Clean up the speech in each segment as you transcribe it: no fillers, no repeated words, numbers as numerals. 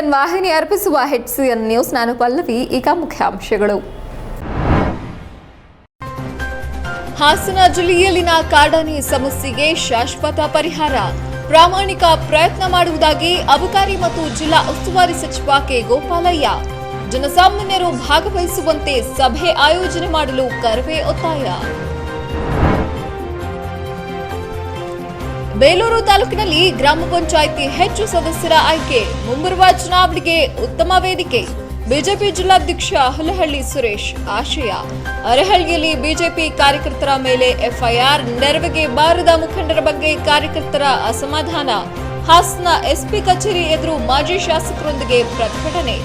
Indian ವಾಹಿನಿ ಅರ್ಪಿಸುವ HCN news. ನಾನು ಪಲ್ಲವಿ. ಈಗ ಮುಖ್ಯಾಂಶಗಳು. ಹಾಸನ ಜಿಲ್ಲೆಯಲ್ಲಿನ ಕಾಡಾನೆ ಸಮಸ್ಯೆಗೆ ಶಾಶ್ವತ ಪರಿಹಾರ, ಪ್ರಾಮಾಣಿಕ ಪ್ರಯತ್ನ ಮಾಡುವುದಾಗಿ ಅಬಕಾರಿ ಮತ್ತು ಜಿಲ್ಲಾ ಉಸ್ತುವಾರಿ ಸಚಿವ ಕೆ. ಗೋಪಾಲಯ್ಯ. ಜನಸಾಮಾನ್ಯರು ಭಾಗವಹಿಸುವಂತೆ ಸಭೆ ಆಯೋಜನೆ ಮಾಡಲು ಕರವೇ ಒತ್ತಾಯ. ಬೇಲೂರು ತಾಲೂಕಿನಲ್ಲಿ ಗ್ರಾಮ ಪಂಚಾಯಿತಿ ಹೆಚ್ಚು ಸದಸ್ಯರ ಆಯ್ಕೆ, ಮುಂಬರುವ ಚುನಾವಣೆಗೆ ಉತ್ತಮ ವೇದಿಕೆ. ಬಿಜೆಪಿ ಜಿಲ್ಲಾಧ್ಯಕ್ಷ ಹುಲಹಳ್ಳಿ ಸುರೇಶ್ ಆಶಯ. ಅರೆಹಳ್ಳಿಯಲ್ಲಿ ಬಿಜೆಪಿ ಕಾರ್ಯಕರ್ತರ ಮೇಲೆ ಎಫ್ಐಆರ್, ನೆರವಿಗೆ ಬಾರದ ಮುಖಂಡರ ಬಗ್ಗೆ ಕಾರ್ಯಕರ್ತರ ಅಸಮಾಧಾನ. ಹಾಸನ ಎಸ್ಪಿ ಕಚೇರಿ ಎದುರು ಮಾಜಿ ಶಾಸಕರೊಂದಿಗೆ ಪ್ರತಿಭಟನೆ.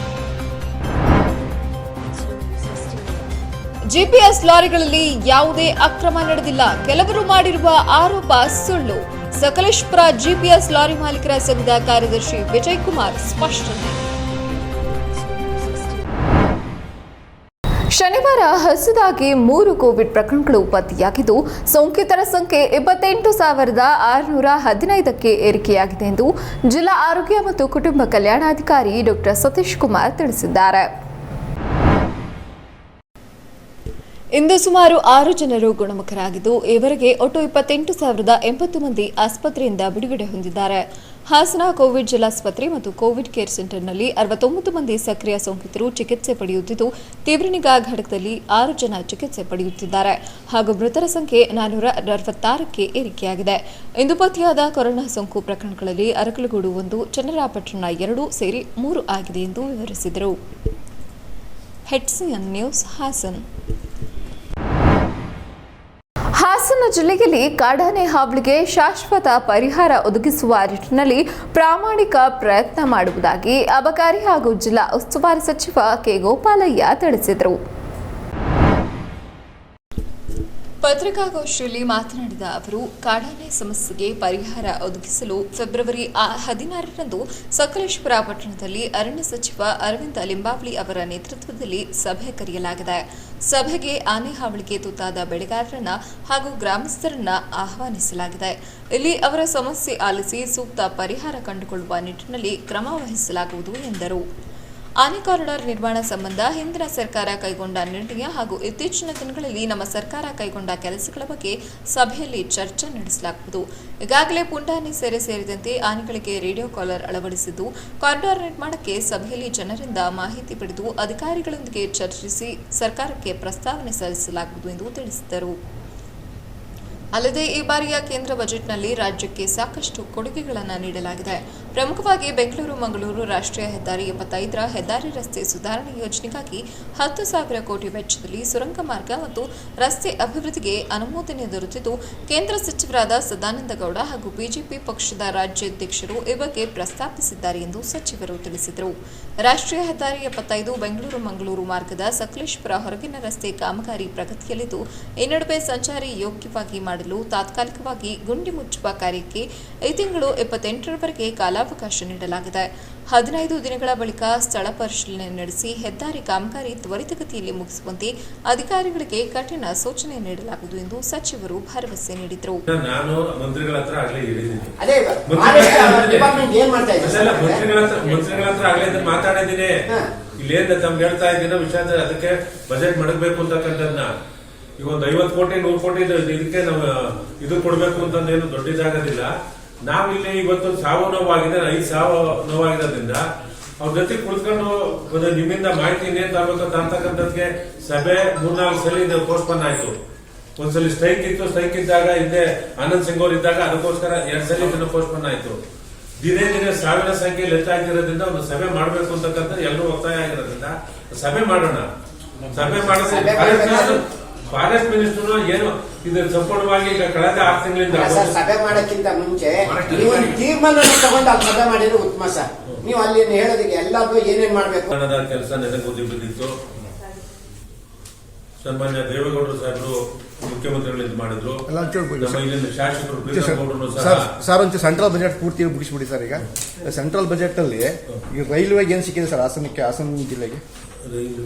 ಜಿಪಿಎಸ್ ಲಾರಿಗಳಲ್ಲಿ ಯಾವುದೇ ಅಕ್ರಮ ನಡೆದಿಲ್ಲ, ಕೆಲವರು ಮಾಡಿರುವ ಆರೋಪ ಸುಳ್ಳು. ಸಕಲೇಶಪುರ ಜಿಪಿಎಸ್ ಲಾರಿ ಮಾಲೀಕರ ಸಂಘದ ಕಾರ್ಯದರ್ಶಿ ವಿಜಯ್ ಕುಮಾರ್ ಸ್ಪಷ್ಟನೆ. ಶನಿವಾರ ಹೊಸದಾಗಿ 3 ಕೋವಿಡ್ ಪ್ರಕರಣಗಳು ಪತ್ತೆಯಾಗಿದ್ದು, ಸೋಂಕಿತರ ಸಂಖ್ಯೆ 28,615ಕ್ಕೆ ಏರಿಕೆಯಾಗಿದೆ ಎಂದು ಜಿಲ್ಲಾ ಆರೋಗ್ಯ ಮತ್ತು ಕುಟುಂಬ ಕಲ್ಯಾಣಾಧಿಕಾರಿ ಡಾ. ಸತೀಶ್ ಕುಮಾರ್ ತಿಳಿಸಿದ್ದಾರೆ. ಇಂದು ಸುಮಾರು 6 ಜನರು ಗುಣಮುಖರಾಗಿದ್ದು, ಈವರೆಗೆ ಒಟ್ಟು 28,080 ಮಂದಿ ಆಸ್ಪತ್ರೆಯಿಂದ ಬಿಡುಗಡೆ ಹೊಂದಿದ್ದಾರೆ. ಹಾಸನ ಕೋವಿಡ್ ಜಿಲ್ಲಾಸ್ಪತ್ರೆ ಮತ್ತು ಕೋವಿಡ್ ಕೇರ್ ಸೆಂಟರ್ನಲ್ಲಿ 69 ಮಂದಿ ಸಕ್ರಿಯ ಸೋಂಕಿತರು ಚಿಕಿತ್ಸೆ ಪಡೆಯುತ್ತಿದ್ದು, ತೀವ್ರ ನಿಗಾ ಘಟಕದಲ್ಲಿ 6 ಜನ ಚಿಕಿತ್ಸೆ ಪಡೆಯುತ್ತಿದ್ದಾರೆ ಹಾಗೂ ಮೃತರ ಸಂಖ್ಯೆ 466ಕ್ಕೆ ಏರಿಕೆಯಾಗಿದೆ. ಇಂದು ಪತ್ತೆಯಾದ ಕೊರೋನಾ ಸೋಂಕು ಪ್ರಕರಣಗಳಲ್ಲಿ ಅರಕಲಗೂಡು 1, ಚನ್ನರಾಯಪಟ್ಟಣ 2 ಸೇರಿ 3 ಆಗಿದೆ ಎಂದು ವಿವರಿಸಿದರು. HCN news Haasan. ಹಾಸನ ಜಿಲ್ಲೆಯಲ್ಲಿ ಕಾಡಾನೆ ಹಾವಳಿಗೆ ಶಾಶ್ವತ ಪರಿಹಾರ ಒದಗಿಸುವ ನಿಟ್ಟಿನಲ್ಲಿ ಪ್ರಾಮಾಣಿಕ ಪ್ರಯತ್ನ ಮಾಡುವುದಾಗಿ ಅಬಕಾರಿ ಹಾಗೂ ಜಿಲ್ಲಾ ಉಸ್ತುವಾರಿ ಸಚಿವ ಕೆ. ಗೋಪಾಲಯ್ಯ ತಿಳಿಸಿದರು. ಪತ್ರಿಕಾಗೋಷ್ಠಿಯಲ್ಲಿ ಮಾತನಾಡಿದ ಅವರು, ಕಾಡಾನೆ ಸಮಸ್ಯೆಗೆ ಪರಿಹಾರ ಒದಗಿಸಲು ಫೆಬ್ರವರಿ 16ರಂದು ಸಕಲೇಶಪುರ ಪಟ್ಟಣದಲ್ಲಿ ಅರಣ್ಯ ಸಚಿವ ಅರವಿಂದ ಲಿಂಬಾವಳಿ ಅವರ ನೇತೃತ್ವದಲ್ಲಿ ಸಭೆ ಕರೆಯಲಾಗಿದೆ. ಸಭೆಗೆ ಆನೆ ಹಾವಳಿಗೆ ತುತ್ತಾದ ಬೆಳೆಗಾರರನ್ನ ಹಾಗೂ ಗ್ರಾಮಸ್ಥರನ್ನ ಆಹ್ವಾನಿಸಲಾಗಿದೆ. ಇಲ್ಲಿ ಅವರ ಸಮಸ್ಯೆ ಆಲಿಸಿ ಸೂಕ್ತ ಪರಿಹಾರ ಕಂಡುಕೊಳ್ಳುವ ನಿಟ್ಟಿನಲ್ಲಿ ಕ್ರಮ ವಹಿಸಲಾಗುವುದು ಎಂದರು. ಆನೆ ಕಾರಿಡಾರ್ ನಿರ್ಮಾಣ ಸಂಬಂಧ ಹಿಂದಿನ ಸರ್ಕಾರ ಕೈಗೊಂಡ ನಿರ್ಣಯ ಹಾಗೂ ಇತ್ತೀಚಿನ ದಿನಗಳಲ್ಲಿ ನಮ್ಮ ಸರ್ಕಾರ ಕೈಗೊಂಡ ಕೆಲಸಗಳ ಬಗ್ಗೆ ಸಭೆಯಲ್ಲಿ ಚರ್ಚೆ ನಡೆಸಲಾಗುವುದು. ಈಗಾಗಲೇ ಪುಂಡಾನೆ ಸೇರಿದಂತೆ ಆನೆಗಳಿಗೆ ರೇಡಿಯೋ ಕಾಲರ್ ಅಳವಡಿಸಿದ್ದು, ಕಾರಿಡಾರ್ ನಿರ್ಮಾಣಕ್ಕೆ ಸಭೆಯಲ್ಲಿ ಜನರಿಂದ ಮಾಹಿತಿ ಪಡೆದು ಅಧಿಕಾರಿಗಳೊಂದಿಗೆ ಚರ್ಚಿಸಿ ಸರ್ಕಾರಕ್ಕೆ ಪ್ರಸ್ತಾವನೆ ಸಲ್ಲಿಸಲಾಗುವುದು ಎಂದು ತಿಳಿಸಿದರು. ಅಲ್ಲದೆ ಈ ಬಾರಿಯ ಕೇಂದ್ರ ಬಜೆಟ್ನಲ್ಲಿ ರಾಜ್ಯಕ್ಕೆ ಸಾಕಷ್ಟು ಕೊಡುಗೆಗಳನ್ನು ನೀಡಲಾಗಿದೆ. ಪ್ರಮುಖವಾಗಿ ಬೆಂಗಳೂರು-ಮಂಗಳೂರು ರಾಷ್ಟ್ರೀಯ ಹೆದ್ದಾರಿ 75ರ ಹೆದ್ದಾರಿ ರಸ್ತೆ ಸುಧಾರಣೆ ಯೋಜನೆಗಾಗಿ 10,000 ಕೋಟಿ ವೆಚ್ಚದಲ್ಲಿ ಸುರಂಗ ಮಾರ್ಗ ಮತ್ತು ರಸ್ತೆ ಅಭಿವೃದ್ಧಿಗೆ ಅನುಮೋದನೆ ದೊರೆತಿದ್ದು, ಕೇಂದ್ರ ಸಚಿವರಾದ ಸದಾನಂದ ಗೌಡ ಹಾಗೂ ಬಿಜೆಪಿ ಪಕ್ಷದ ರಾಜ್ಯಾಧ್ಯಕ್ಷರು ಈ ಬಗ್ಗೆ ಪ್ರಸ್ತಾಪಿಸಿದ್ದಾರೆ ಎಂದು ಸಚಿವರು ತಿಳಿಸಿದರು. ರಾಷ್ಟ್ರೀಯ ಹೆದ್ದಾರಿ 75 ಬೆಂಗಳೂರು-ಮಂಗಳೂರು ಮಾರ್ಗದ ಸಕಲೇಶಪುರ ಹೊರಗಿನ ರಸ್ತೆ ಕಾಮಗಾರಿ ಪ್ರಗತಿಯಲ್ಲಿದ್ದು, ಈ ನಡುವೆ ಸಂಚಾರಿ ಯೋಗ್ಯವಾಗಿ ಮಾಡಲು ತಾತ್ಕಾಲಿಕವಾಗಿ ಗುಂಡಿ ಮುಚ್ಚುವ ಕಾರ್ಯಕ್ಕೆ ಈ ತಿಂಗಳು 28ರವರೆಗೆ ಕಾಲಾವಕಾಶ ನೀಡಲಾಗಿದೆ. 15 ದಿನಗಳ ಬಳಿಕ ಸ್ಥಳ ಪರಿಶೀಲನೆ ನಡೆಸಿ ಹೆದ್ದಾರಿ ಕಾಮಗಾರಿ ತ್ವರಿತಗತಿಯಲ್ಲಿ ಮುಗಿಸುವಂತೆ ಅಧಿಕಾರಿಗಳಿಗೆ ಕಠಿಣ ಸೂಚನೆ ನೀಡಲಾಗುವುದು ಎಂದು ಸಚಿವರು ಭರವಸೆ ನೀಡಿದರು. ಇಲ್ಲೇನ್ ತಮ್ಗೆ ಹೇಳ್ತಾ ಇದ್ದೀನೋ ವಿಷಯ, ಅದಕ್ಕೆ ಬಜೆಟ್ ಮಾಡಬೇಕು ಅಂತಕ್ಕಂಥದ್ದನ್ನ ಈಗ ಒಂದು 50 ಕೋಟಿ 100 ಕೋಟಿ ಇದಕ್ಕೆ ನಾವು ಇದು ಕೊಡ್ಬೇಕು ಅಂತಂದೇನು ದೊಡ್ಡದಾಗೋದಿಲ್ಲ. ನಾವಿಲ್ಲಿ ಇವತ್ತು ಸಾವು ನೋವಾಗಿದೆ, 5 ಸಾವು ನೋವಾಗಿರೋದ್ರಿಂದ ಅವ್ರ ಜೊತೆ ಕುಳಿತುಕೊಂಡು ನಿಮ್ಮಿಂದ ಮಾಹಿತಿ ಇನ್ನೇನ್ ತರಬೇಕು ಅಂತಕ್ಕಂಥದ್ಗೆ ಸಭೆ 3-4 ಸಲ ಪೋಸ್ಟ್ಪೋನ್ ಆಯ್ತು. ಒಂದ್ಸಲಿ ಸ್ಟ್ರೈಕ್ ಇತ್ತು, ಸ್ಟ್ರೈಕ್ ಇದ್ದಾಗ ಹಿಂದೆ ಆನಂದ್ ಸಿಂಗ್ ಅವರು ಇದ್ದಾಗ ಅದಕ್ಕೋಸ್ಕರ 2 ಸಲ ಇದನ್ನು ಪೋಸ್ಟ್ಪೋನ್ ಆಯ್ತು. ದಿನೇ ದಿನೇ ಸಾವಿರ ಸಂಖ್ಯೆ ಹೆಚ್ಚಾಗಿರೋದ್ರಿಂದ ಒಂದು ಸಭೆ ಮಾಡಬೇಕು ಅಂತಕ್ಕಂಥ ಎಲ್ಲರೂ ಒತ್ತಾಯ ಆಗಿರೋದ್ರಿಂದ ಸಭೆ ಮಾಡೋಣ. ಸಭೆ ಮಾಡಿದ್ರೆ ಫಾರೆಸ್ಟ್ ಮಿನಿಸ್ಟರ್ ಏನು ಇದು ಸಂಪೂರ್ಣವಾಗಿ ಈಗ ಕಳೆದ 6 ತಿಂಗಳಿಂದ ಸಭೆ ಮಾಡೋಕ್ಕಿಂತ ಮುಂಚೆ ನೀವು ತೀರ್ಮಾನ ತಗೊಂಡು ಅಲ್ಲಿ ಸಭೆ ಮಾಡಿದ್ರೆ ಉತ್ತಮ ಸರ್. ನೀವು ಅಲ್ಲಿ ಹೇಳೋದಕ್ಕೆ ಎಲ್ಲಾದ್ರೂ ಏನೇನ್ ಮಾಡ್ಬೇಕು ಕೆಲಸ ನೆನಗುದ್ದಿ ಬಿದ್ದಿತ್ತು. ಸನ್ಮಾನ್ಯ ದೇವೇಗೌಡರು ಸಾಹೇಬರು ಮುಖ್ಯಮಂತ್ರಿಗಳು ಇದು ಮಾಡಿದ್ರು. ನಮ್ಮ ಇಲ್ಲಿನ ಶಾಸಕರು ಸರ್ ಒಂದು ಸೆಂಟ್ರಲ್ ಬಜೆಟ್ ಪೂರ್ತಿ ಮುಗಿಸ್ಬಿಡಿ ಸರ್. ಈಗ ಸೆಂಟ್ರಲ್ ಬಜೆಟ್ ಅಲ್ಲಿ ಈ ರೈಲ್ವೆಗೆ ಏನ್ ಸಿಕ್ಕಿದೆ ಸರ್ ಹಾಸನ ಜಿಲ್ಲೆಗೆ?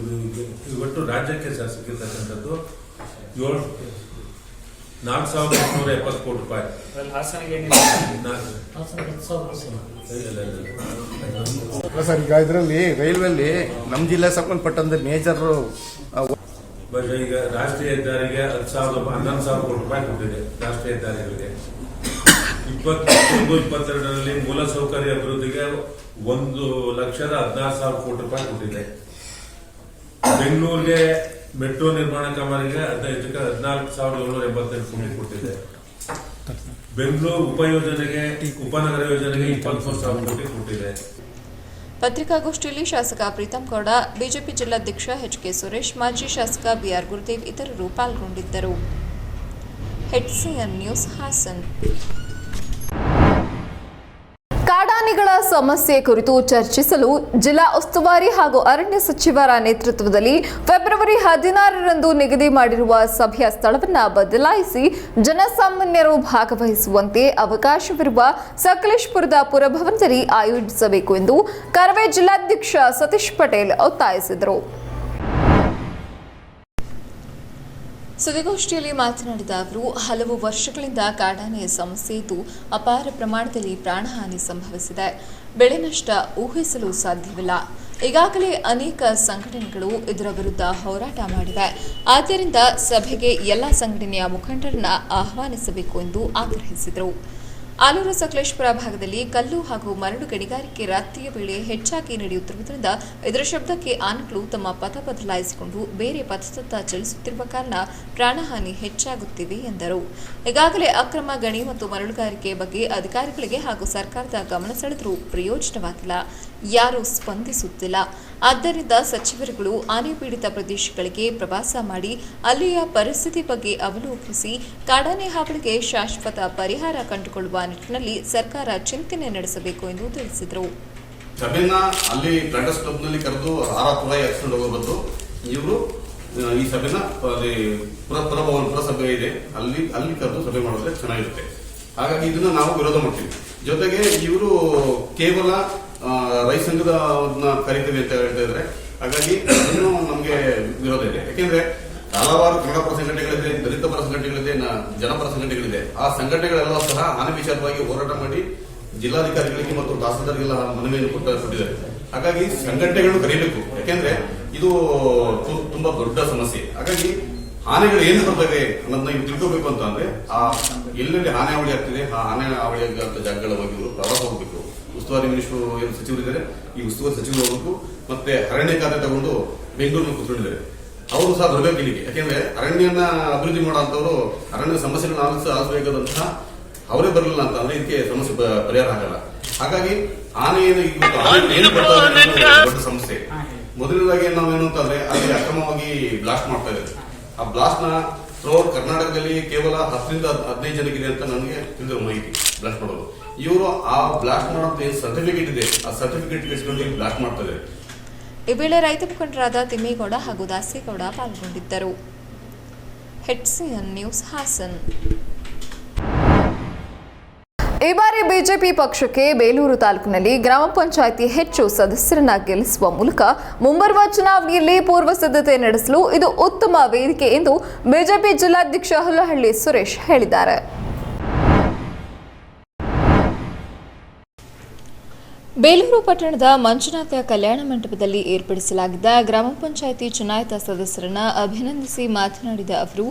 ಒಟ್ಟು ರಾಜ್ಯಕ್ಕೆ ಸರ್ ಸಿಕ್ಕಿರ್ತಕ್ಕಂಥದ್ದು 4,870 ಕೋಟಿ ರೂಪಾಯಿ. ಸರ್, ಈಗ ಇದರಲ್ಲಿ ರೈಲ್ವೆಲ್ಲಿ ನಮ್ಮ ಜಿಲ್ಲೆ ಸಂಬಂಧಪಟ್ಟಂತೆ ಮೇಜರ್ ಈಗ ರಾಷ್ಟ್ರೀಯ ಹೆದ್ದಾರಿಗೆ 11,000 ಕೋಟಿ ರೂಪಾಯಿ ಕೊಟ್ಟಿದೆ. ರಾಷ್ಟ್ರೀಯ ಹೆದ್ದಾರಿಗಳಿಗೆ 21-22ರಲ್ಲಿ ಮೂಲಸೌಕರ್ಯ ಅಭಿವೃದ್ಧಿಗೆ 1,16,000 ಕೋಟಿ ರೂಪಾಯಿ ಕೊಟ್ಟಿದೆ. ಬೆಂಗಳೂರಿಗೆ ಮೆಟ್ರೋ ನಿರ್ಮಾಣ ಕಾಮಗಾರಿಗೆ 14,788 ಕೋಟಿ ಕೊಟ್ಟಿದೆ. ಬೆಂಗಳೂರು ಉಪನಗರ ಯೋಜನೆಗೆ 23,000 ಕೋಟಿ ಕೊಟ್ಟಿದೆ. ಪತ್ರಿಕಾಗೋಷ್ಠಿಯಲ್ಲಿ ಶಾಸಕ ಪ್ರೀತಂ ಗೌಡ, ಬಿಜೆಪಿ ಜಿಲ್ಲಾಧ್ಯಕ್ಷ ಎಚ್.ಕೆ. ಸುರೇಶ್, ಮಾಜಿ ಶಾಸಕ ಬಿಆರ್ ಗುರುದೇವ್ ಇತರರು ಪಾಲ್ಗೊಂಡಿದ್ದರು. HCN news Haasan. ಕಾಡಾನೆಗಳ ಸಮಸ್ಯೆ ಕುರಿತು ಚರ್ಚಿಸಲು ಜಿಲ್ಲಾ ಉಸ್ತುವಾರಿ ಹಾಗೂ ಅರಣ್ಯ ಸಚಿವರ ನೇತೃತ್ವದಲ್ಲಿ ಫೆಬ್ರವರಿ 16ರಂದು ನಿಗದಿ ಮಾಡಿರುವ ಸಭೆಯ ಸ್ಥಳವನ್ನು ಬದಲಾಯಿಸಿ ಜನಸಾಮಾನ್ಯರು ಭಾಗವಹಿಸುವಂತೆ ಅವಕಾಶವಿರುವ ಸಕಲೇಶಪುರದ ಪುರಭವನದಲ್ಲಿ ಆಯೋಜಿಸಬೇಕು ಎಂದು ಕರವೇ ಜಿಲ್ಲಾಧ್ಯಕ್ಷ ಸತೀಶ್ ಪಟೇಲ್ ಒತ್ತಾಯಿಸಿದರು. ಸುದ್ದಿಗೋಷ್ಠಿಯಲ್ಲಿ ಮಾತನಾಡಿದ ಅವರು, ಹಲವು ವರ್ಷಗಳಿಂದ ಕಾಡಾನೆಯ ಸಮಸ್ಯೆ ಇದ್ದು ಅಪಾರ ಪ್ರಮಾಣದಲ್ಲಿ ಪ್ರಾಣಹಾನಿ ಸಂಭವಿಸಿದೆ. ಬೆಳೆ ನಷ್ಟ ಊಹಿಸಲು ಸಾಧ್ಯವಿಲ್ಲ. ಈಗಾಗಲೇ ಅನೇಕ ಸಂಘಟನೆಗಳು ಇದರ ವಿರುದ್ಧ ಹೋರಾಟ ಮಾಡಿವೆ. ಆದ್ದರಿಂದ ಸಭೆಗೆ ಎಲ್ಲ ಸಂಘಟನೆಯ ಮುಖಂಡರನ್ನ ಆಹ್ವಾನಿಸಬೇಕು ಎಂದು ಆಗ್ರಹಿಸಿದರು. ಆಲೂರು ಸಕಲೇಶಪುರ ಭಾಗದಲ್ಲಿ ಕಲ್ಲು ಹಾಗೂ ಮರಳು ಗಣಿಗಾರಿಕೆ ರಾತ್ರಿಯ ವೇಳೆ ಹೆಚ್ಚಾಗಿ ನಡೆಯುತ್ತಿರುವುದರಿಂದ ಇದರ ಶಬ್ದಕ್ಕೆ ಆನೆಗಳು ತಮ್ಮ ಪಥ ಬದಲಾಯಿಸಿಕೊಂಡು ಬೇರೆ ಪಥದತ್ತ ಚಲಿಸುತ್ತಿರುವ ಕಾರಣ ಪ್ರಾಣಹಾನಿ ಹೆಚ್ಚಾಗುತ್ತಿವೆ ಎಂದರು. ಈಗಾಗಲೇ ಅಕ್ರಮ ಗಣಿ ಮತ್ತು ಮರಳುಗಾರಿಕೆ ಬಗ್ಗೆ ಅಧಿಕಾರಿಗಳಿಗೆ ಹಾಗೂ ಸರ್ಕಾರದ ಗಮನ ಸೆಳೆದರೂ ಪ್ರಯೋಜನವಾಗಿಲ್ಲ. ಯಾರೂ ಸ್ಪಂದಿಸುತ್ತಿಲ್ಲ. ಆದ್ದರಿಂದ ಸಚಿವರುಗಳು ಆನೆ ಪೀಡಿತ ಪ್ರದೇಶಗಳಿಗೆ ಪ್ರವಾಸ ಮಾಡಿ ಅಲ್ಲಿಯ ಪರಿಸ್ಥಿತಿ ಬಗ್ಗೆ ಅವಲೋಕಿಸಿ ಕಾಡಾನೆ ಹಾವಳಿಗೆ ಶಾಶ್ವತ ಪರಿಹಾರ ಕಂಡುಕೊಳ್ಳುವ ನಿಟ್ಟಿನಲ್ಲಿ ಸರ್ಕಾರ ಚಿಂತನೆ ನಡೆಸಬೇಕು ಎಂದು ತಿಳಿಸಿದರು. ಸಭೆನ ಅಲ್ಲಿ ಬ್ರಾಂಡರ್ಸ್ ಕ್ಲಬ್ ನಲ್ಲಿ ಕರೆದು ಆರಾಪುರಾಯಿ ಹಚ್ಕೊಂಡು ಹೋಗೋ ಬದಲು ಇವರು ಈ ಸಭೆನ ಅಲ್ಲಿ ಪುರಸಭೆ ಇದೆ ಅಲ್ಲಿ ಕರೆದು ಸಭೆ ಮಾಡಿದ್ರೆ ಚೆನ್ನಾಗಿರುತ್ತೆ. ಹಾಗಾಗಿ ಇದನ್ನ ನಾವು ವಿರೋಧ ಮಾಡ್ತೀವಿ. ಜೊತೆಗೆ ಇವರು ಕೇವಲ ರೈತ ಸಂಘದ ಕರೀತೀವಿ ಅಂತ ಹೇಳ್ತಾ ಇದ್ರೆ, ಹಾಗಾಗಿ ಇನ್ನೂ ನಮಗೆ ವಿರೋಧ ಇದೆ. ಯಾಕೆಂದ್ರೆ ಹಲವಾರು ಕನ್ನಡ ಪರ ಸಂಘಟನೆಗಳಿದೆ, ದಲಿತ ಪರ ಸಂಘಟನೆಗಳಿದೆ, ಜನಪರ ಸಂಘಟನೆಗಳಿದೆ. ಆ ಸಂಘಟನೆಗಳೆಲ್ಲ ಸಹ ಆನೆ ವಿಚಾರವಾಗಿ ಹೋರಾಟ ಮಾಡಿ ಜಿಲ್ಲಾಧಿಕಾರಿಗಳಿಗೆ ಮತ್ತು ತಹಸೀಲ್ದಾರ್ಗೆಲ್ಲ ಮನವಿಯನ್ನು ಕೊಟ್ಟಿದ್ದಾರೆ. ಹಾಗಾಗಿ ಸಂಘಟನೆಗಳನ್ನು ಕರೀಬೇಕು. ಯಾಕೆಂದ್ರೆ ಇದು ತುಂಬಾ ದೊಡ್ಡ ಸಮಸ್ಯೆ. ಹಾಗಾಗಿ ಆನೆಗಳು ಏನು ಬರ್ತವೆ ಅನ್ನೋದನ್ನ ಇವು ತಿಳ್ಕೋಬೇಕು ಅಂತ ಅಂದ್ರೆ ಆ ಎಲ್ಲೆಲ್ಲಿ ಆನೆ ಹಾವಳಿ ಆಗ್ತಿದೆ ಆ ಆನೆ ಹಾವಳಿ ಆಗಂತ ಜಾಗಗಳ ಬಗ್ಗೆ ಇವರು ಪ್ರವಾಸ ಹೋಗ್ಬೇಕು. ಉಸ್ತುವಾರಿ ಮಿನಿಸ್ಟರ್ ಏನು ಸಚಿವರಿದ್ದಾರೆ, ಈ ಉಸ್ತುವಾರಿ ಸಚಿವರು ಹೋಗ್ಬೇಕು. ಮತ್ತೆ ಅರಣ್ಯ ಖಾತೆ ತಗೊಂಡು ಬೆಂಗಳೂರಿನ ಕೂತ್ಕೊಂಡಿದ್ದಾರೆ, ಅವರು ಸಹ ಬರಬೇಕು ಇಲ್ಲಿಗೆ. ಯಾಕೆಂದ್ರೆ ಅರಣ್ಯನ ಅಭಿವೃದ್ಧಿ ಮಾಡೋಂಥವ್ರು ಅರಣ್ಯ ಸಮಸ್ಯೆಗಳನ್ನ ಆಲಿಸಬೇಕಾದಂತಹ ಅವರೇ ಬರಲಿಲ್ಲ ಅಂತ ಅಂದ್ರೆ ಇದಕ್ಕೆ ಸಮಸ್ಯೆ ಪರಿಹಾರ ಆಗಲ್ಲ. ಹಾಗಾಗಿ ಆನೆ ದೊಡ್ಡ ಸಮಸ್ಯೆ. ಮೊದಲನೇದಾಗಿ ನಾವೇನು ಅಂತಂದ್ರೆ ಅಲ್ಲಿ ಅಕ್ರಮವಾಗಿ ಬ್ಲಾಸ್ಟ್ ಮಾಡ್ತಾ ಇದ್ದಾರೆ. ಆ ಬ್ಲಾಸ್ಟ್ ನ ಥ್ರೂಔಟ್ ಕರ್ನಾಟಕದಲ್ಲಿ ಕೇವಲ 10ರಿಂದ 15 ಜನಕ್ಕಿದೆ ಅಂತ ನನಗೆ ತಿಳಿದಿರೋ ಮಾಹಿತಿ ಬ್ಲಾಸ್ಟ್ ಮಾಡೋದು. ಇವರು ಆ ಬ್ಲಾಸ್ಟ್ ಮಾಡೋದು ಏನು ಸರ್ಟಿಫಿಕೇಟ್ ಇದೆ ಆ ಸರ್ಟಿಫಿಕೇಟ್ ಇಟ್ಕೊಂಡು ಬ್ಲಾಸ್ಟ್ ಮಾಡ್ತಾ ಇದ್ದಾರೆ. ಈ ವೇಳೆ ರೈತ ಮುಖಂಡರಾದ ತಿಮ್ಮೇಗೌಡ ಹಾಗೂ ದಾಸೇಗೌಡ ಪಾಲ್ಗೊಂಡಿದ್ದರು. HCN news Hassan. ಈ ಬಾರಿ ಬಿಜೆಪಿ ಪಕ್ಷಕ್ಕೆ ಬೇಲೂರು ತಾಲೂಕಿನಲ್ಲಿ ಗ್ರಾಮ ಪಂಚಾಯಿತಿ ಹೆಚ್ಚು ಸದಸ್ಯರನ್ನ ಗೆಲ್ಲಿಸುವ ಮೂಲಕ ಮುಂಬರುವ ಚುನಾವಣೆಯಲ್ಲಿ ಪೂರ್ವ ಸಿದ್ಧತೆ ನಡೆಸಲು ಇದು ಉತ್ತಮ ವೇದಿಕೆ ಎಂದು ಬಿಜೆಪಿ ಜಿಲ್ಲಾಧ್ಯಕ್ಷ ಹುಲ್ಲಹಳ್ಳಿ ಸುರೇಶ್ ಹೇಳಿದ್ದಾರೆ. ಬೇಲೂರು ಪಟ್ಟಣದ ಮಂಜುನಾಥ ಕಲ್ಯಾಣ ಮಂಟಪದಲ್ಲಿ ಏರ್ಪಡಿಸಲಾಗಿದ್ದ ಗ್ರಾಮ ಪಂಚಾಯಿತಿ ಚುನಾಯಿತ ಸದಸ್ಯರನ್ನ ಅಭಿನಂದಿಸಿ ಮಾತನಾಡಿದ ಅವರು,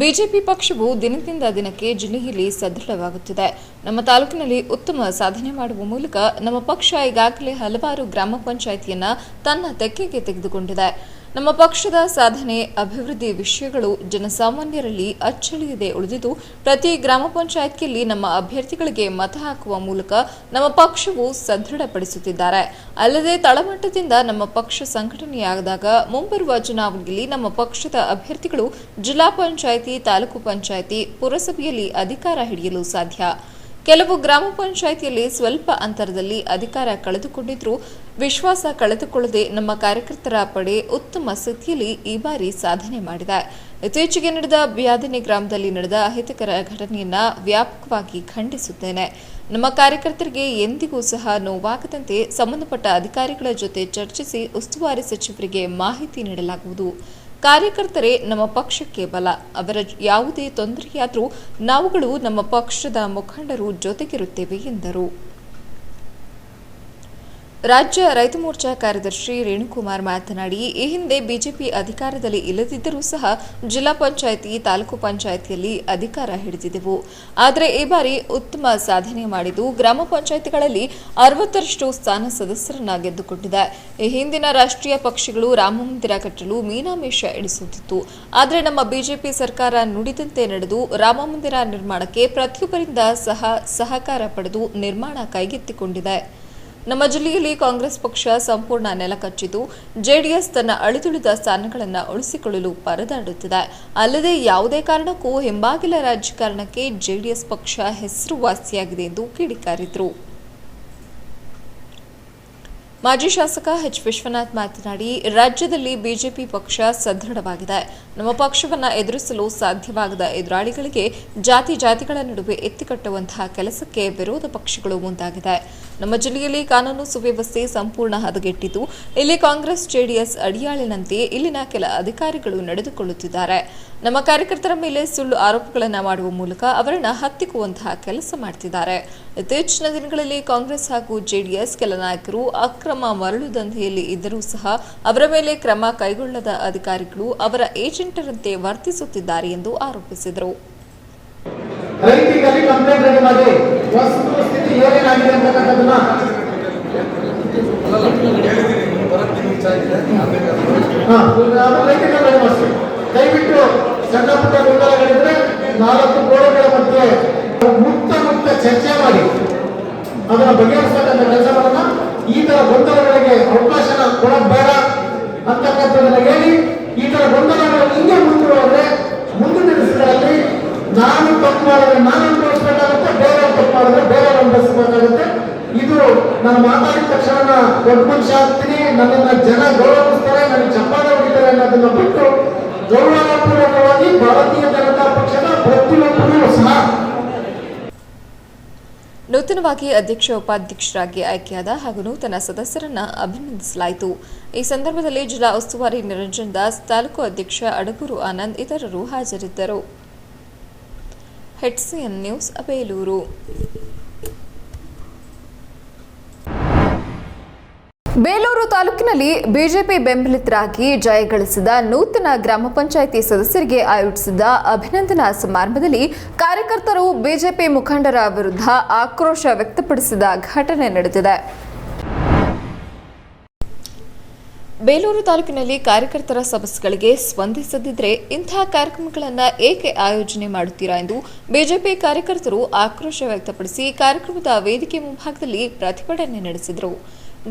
ಬಿಜೆಪಿ ಪಕ್ಷವು ದಿನದಿಂದ ದಿನಕ್ಕೆ ಜಿಲ್ಲೆಯಲ್ಲಿ ಸದೃಢವಾಗುತ್ತಿದೆ. ನಮ್ಮ ತಾಲೂಕಿನಲ್ಲಿ ಉತ್ತಮ ಸಾಧನೆ ಮಾಡುವ ಮೂಲಕ ನಮ್ಮ ಪಕ್ಷ ಈಗಾಗಲೇ ಹಲವಾರು ಗ್ರಾಮ ಪಂಚಾಯಿತಿಯನ್ನ ತನ್ನ ತೆಕ್ಕೆಗೆ ತೆಗೆದುಕೊಂಡಿದೆ. ನಮ್ಮ ಪಕ್ಷದ ಸಾಧನೆ, ಅಭಿವೃದ್ಧಿ ವಿಷಯಗಳು ಜನಸಾಮಾನ್ಯರಲ್ಲಿ ಅಚ್ಚಳಿಯದೆ ಉಳಿದಿದ್ದು, ಪ್ರತಿ ಗ್ರಾಮ ಪಂಚಾಯಿತಿಯಲ್ಲಿ ನಮ್ಮ ಅಭ್ಯರ್ಥಿಗಳಿಗೆ ಮತ ಹಾಕುವ ಮೂಲಕ ನಮ್ಮ ಪಕ್ಷವು ಸದೃಢಪಡಿಸುತ್ತಿದ್ದಾರೆ. ಅಲ್ಲದೆ ತಳಮಟ್ಟದಿಂದ ನಮ್ಮ ಪಕ್ಷ ಸಂಘಟನೆಯಾದಾಗ ಮುಂಬರುವ ಚುನಾವಣೆಯಲ್ಲಿ ನಮ್ಮ ಪಕ್ಷದ ಅಭ್ಯರ್ಥಿಗಳು ಜಿಲ್ಲಾ ಪಂಚಾಯಿತಿ, ತಾಲೂಕು ಪಂಚಾಯಿತಿ, ಪುರಸಭೆಯಲ್ಲಿ ಅಧಿಕಾರ ಹಿಡಿಯಲು ಸಾಧ್ಯ. ಕೆಲವು ಗ್ರಾಮ ಪಂಚಾಯಿತಿಯಲ್ಲಿ ಸ್ವಲ್ಪ ಅಂತರದಲ್ಲಿ ಅಧಿಕಾರ ಕಳೆದುಕೊಂಡಿದ್ರೂ ವಿಶ್ವಾಸ ಕಳೆದುಕೊಳ್ಳದೆ ನಮ್ಮ ಕಾರ್ಯಕರ್ತರ ಪಡೆ ಉತ್ತಮ ಸ್ಥಿತಿಯಲ್ಲಿ ಈ ಬಾರಿ ಸಾಧನೆ ಮಾಡಿದೆ. ಇತ್ತೀಚೆಗೆ ನಡೆದ ಬ್ಯಾದನೆ ಗ್ರಾಮದಲ್ಲಿ ನಡೆದ ಅಹಿತಕರ ಘಟನೆಯನ್ನ ವ್ಯಾಪಕವಾಗಿ ಖಂಡಿಸುತ್ತೇನೆ. ನಮ್ಮ ಕಾರ್ಯಕರ್ತರಿಗೆ ಎಂದಿಗೂ ಸಹ ನೋವಾಗದಂತೆ ಸಂಬಂಧಪಟ್ಟ ಅಧಿಕಾರಿಗಳ ಜೊತೆ ಚರ್ಚಿಸಿ ಉಸ್ತುವಾರಿ ಸಚಿವರಿಗೆ ಮಾಹಿತಿ ನೀಡಲಾಗುವುದು. ಕಾರ್ಯಕರ್ತರೇ ನಮ್ಮ ಪಕ್ಷಕ್ಕೆ ಬಲ. ಅವರ ಯಾವುದೇ ತೊಂದರೆಯಾದರೂ ನಾವುಗಳು ನಮ್ಮ ಪಕ್ಷದ ಮುಖಂಡರು ಜೊತೆಗಿರುತ್ತೇವೆ ಎಂದರು. ರಾಜ್ಯ ರೈತ ಮೋರ್ಚಾ ಕಾರ್ಯದರ್ಶಿ ರೇಣುಕುಮಾರ್ ಮಾತನಾಡಿ, ಈ ಹಿಂದೆ ಬಿಜೆಪಿ ಅಧಿಕಾರದಲ್ಲಿ ಇಲ್ಲದಿದ್ದರೂ ಸಹ ಜಿಲ್ಲಾ ಪಂಚಾಯಿತಿ, ತಾಲೂಕು ಪಂಚಾಯಿತಿಯಲ್ಲಿ ಅಧಿಕಾರ ಹಿಡಿದಿದ್ದೆವು. ಆದರೆ ಈ ಬಾರಿ ಉತ್ತಮ ಸಾಧನೆ ಮಾಡಿದ್ದು ಗ್ರಾಮ ಪಂಚಾಯಿತಿಗಳಲ್ಲಿ 60ರಷ್ಟು ಸ್ಥಾನ ಸದಸ್ಯರನ್ನ ಗೆದ್ದುಕೊಂಡಿದೆ. ಈ ಹಿಂದಿನ ರಾಷ್ಟ್ರೀಯ ಪಕ್ಷಗಳು ರಾಮಮಂದಿರ ಕಟ್ಟಲು ಮೀನಾಮೇಷ ಎಣಿಸುತ್ತಿತ್ತು. ಆದರೆ ನಮ್ಮ ಬಿಜೆಪಿ ಸರ್ಕಾರ ನುಡಿದಂತೆ ನಡೆದು ರಾಮಮಂದಿರ ನಿರ್ಮಾಣಕ್ಕೆ ಪ್ರತಿಯೊಬ್ಬರಿಂದ ಸಹಕಾರ ಪಡೆದು ನಿರ್ಮಾಣ ಕೈಗೆತ್ತಿಕೊಂಡಿದೆ. ನಮ್ಮ ಜಿಲ್ಲೆಯಲ್ಲಿ ಕಾಂಗ್ರೆಸ್ ಪಕ್ಷ ಸಂಪೂರ್ಣ ನೆಲಕಚ್ಚಿದ್ದು ಜೆಡಿಎಸ್ ತನ್ನ ಅಳಿದುಳಿದ ಸ್ಥಾನಗಳನ್ನು ಉಳಿಸಿಕೊಳ್ಳಲು ಪರದಾಡುತ್ತಿದೆ. ಅಲ್ಲದೆ ಯಾವುದೇ ಕಾರಣಕ್ಕೂ ಹಿಂಬಾಗಿಲ ರಾಜಕಾರಣಕ್ಕೆ ಜೆಡಿಎಸ್ ಪಕ್ಷ ಹೆಸರುವಾಸಿಯಾಗಿದೆ ಎಂದು ಕಿಡಿಕಾರಿದರು. ಮಾಜಿ ಶಾಸಕ ಎಚ್ ವಿಶ್ವನಾಥ್ ಮಾತನಾಡಿ, ರಾಜ್ಯದಲ್ಲಿ ಬಿಜೆಪಿ ಪಕ್ಷ ಸದೃಢವಾಗಿದೆ. ನಮ್ಮ ಪಕ್ಷವನ್ನು ಎದುರಿಸಲು ಸಾಧ್ಯವಾಗದ ಎದುರಾಳಿಗಳಿಗೆ ಜಾತಿಗಳ ನಡುವೆ ಎತ್ತಿಕಟ್ಟುವಂತಹ ಕೆಲಸಕ್ಕೆ ವಿರೋಧ ಪಕ್ಷಗಳು ಮುಂದಾಗಿದೆ. ನಮ್ಮ ಜಿಲ್ಲೆಯಲ್ಲಿ ಕಾನೂನು ಸುವ್ಯವಸ್ಥೆ ಸಂಪೂರ್ಣ ಹದಗೆಟ್ಟಿದ್ದು, ಇಲ್ಲಿ ಕಾಂಗ್ರೆಸ್ ಜೆಡಿಎಸ್ ಅಡಿಯಾಳಿನಂತೆ ಇಲ್ಲಿನ ಕೆಲ ಅಧಿಕಾರಿಗಳು ನಡೆದುಕೊಳ್ಳುತ್ತಿದ್ದಾರೆ. ನಮ್ಮ ಕಾರ್ಯಕರ್ತರ ಮೇಲೆ ಸುಳ್ಳು ಆರೋಪಗಳನ್ನು ಮಾಡುವ ಮೂಲಕ ಅವರನ್ನು ಹತ್ತಿಕ್ಕುವಂತಹ ಕೆಲಸ ಮಾಡುತ್ತಿದ್ದಾರೆ. ಇತ್ತೀಚಿನ ದಿನಗಳಲ್ಲಿ ಕಾಂಗ್ರೆಸ್ ಹಾಗೂ ಜೆಡಿಎಸ್ ಕೆಲ ನಾಯಕರು ಅಕ್ರಮ ಮರಳು ದಂಧೆಯಲ್ಲಿ ಇದ್ದರೂ ಸಹ ಅವರ ಮೇಲೆ ಕ್ರಮ ಕೈಗೊಳ್ಳದ ಅಧಿಕಾರಿಗಳು ಅವರ ಏಜೆಂಟರಂತೆ ವರ್ತಿಸುತ್ತಿದ್ದಾರೆ ಎಂದು ಆರೋಪಿಸಿದರು. ರೈತರಿಗೆ ಕಂಪ್ಲೇಂಟ್ ರೆಡಿ ಮಾಡಿ ವಸ್ತುಸ್ಥಿತಿ ಏನೇನಾಗಿದೆ ಅಂತಕ್ಕಂಥದ್ದನ್ನ ದಯವಿಟ್ಟು ಸಣ್ಣ ಪುಟ್ಟ ಗೊಂದಲಗಳಿದ್ರೆ 4 ಗೋಡೆಗಳ ಮಧ್ಯೆ ಮುಕ್ತ ಚರ್ಚೆ ಮಾಡಿ ಅದನ್ನ ಬಗೆಹರಿಸತಕ್ಕಂಥ ಕೆಲಸಗಳನ್ನ, ಈ ತರ ಗೊಂದಲಗಳಿಗೆ ಅವಕಾಶನ ಕೊಡೋದು ಬೇಡ ಅಂತಕ್ಕಂಥದ್ದನ್ನ ಹೇಳಿ, ಈ ತರ ಗೊಂದಲಗಳು ಹಿಂಗೆ ಮುಂದುವರೆದ್ರೆ ಮುಂದಿನ ದಿವಸಗಳಲ್ಲಿ ನಾನು ತಪ್ಪು ಮಾಡಿದ್ರೆ ನಾನು ಅನುಭವಿಸಬೇಕಾಗುತ್ತೆ, ಬೇರೆಯವ್ರು ತಪ್ಪು ಮಾಡಿದ್ರೆ ಬೇರೆಯವ್ರು ಅನುಭವಿಸಬೇಕಾಗುತ್ತೆ. ಇದು ನಾನು ಮಾತಾಡಿದ ತಕ್ಷಣ ದೊಡ್ಡ ಮನುಷ್ಯ ಆಗ್ತೀನಿ, ನನ್ನನ್ನ ಜನ ಗೌರವಿಸ್ತಾರೆ, ನನಗೆ ಚಪ್ಪಾಳೆ ಹೊಡಿತಾರೆ ಅನ್ನೋದನ್ನ ಬಿಟ್ಟು ಗೌರವಪೂರ್ವಕವಾಗಿ ಭಾರತೀಯ ಜನತಾ ಪಕ್ಷದ ಪ್ರತಿಯೊಬ್ಬರೂ ಸಹ ನೂತನವಾಗಿ ಅಧ್ಯಕ್ಷ ಉಪಾಧ್ಯಕ್ಷರಾಗಿ ಆಯ್ಕೆಯಾದ ಹಾಗೂ ನೂತನ ಸದಸ್ಯರನ್ನ ಅಭಿನಂದಿಸಲಾಯಿತು. ಈ ಸಂದರ್ಭದಲ್ಲಿ ಜಿಲ್ಲಾ ಉಸ್ತುವಾರಿ ನಿರಂಜನ್ ದಾಸ್, ತಾಲೂಕು ಅಧ್ಯಕ್ಷ ಅಡಗೂರು ಆನಂದ್ ಇತರರು ಹಾಜರಿದ್ದರು. HCN news, Belur. ಬೇಲೂರು ತಾಲೂಕಿನಲ್ಲಿ ಬಿಜೆಪಿ ಬೆಂಬಲಿತರಾಗಿ ಜಯಗಳಿಸಿದ ನೂತನ ಗ್ರಾಮ ಪಂಚಾಯಿತಿ ಸದಸ್ಯರಿಗೆ ಆಯೋಜಿಸಿದ ಅಭಿನಂದನಾ ಸಮಾರಂಭದಲ್ಲಿ ಕಾರ್ಯಕರ್ತರು ಬಿಜೆಪಿ ಮುಖಂಡರ ವಿರುದ್ಧ ಆಕ್ರೋಶ ವ್ಯಕ್ತಪಡಿಸಿದ ಘಟನೆ ನಡೆದಿದೆ. ಬೇಲೂರು ತಾಲೂಕಿನಲ್ಲಿ ಕಾರ್ಯಕರ್ತರ ಸಮಸ್ಯೆಗಳಿಗೆ ಸ್ಪಂದಿಸದಿದ್ದರೆ ಇಂತಹ ಕಾರ್ಯಕ್ರಮಗಳನ್ನು ಏಕೆ ಆಯೋಜನೆ ಮಾಡುತ್ತೀರಾ ಎಂದು ಬಿಜೆಪಿ ಕಾರ್ಯಕರ್ತರು ಆಕ್ರೋಶ ವ್ಯಕ್ತಪಡಿಸಿ ಕಾರ್ಯಕ್ರಮದ ವೇದಿಕೆ ಮುಂಭಾಗದಲ್ಲಿ ಪ್ರತಿಭಟನೆ ನಡೆಸಿದರು.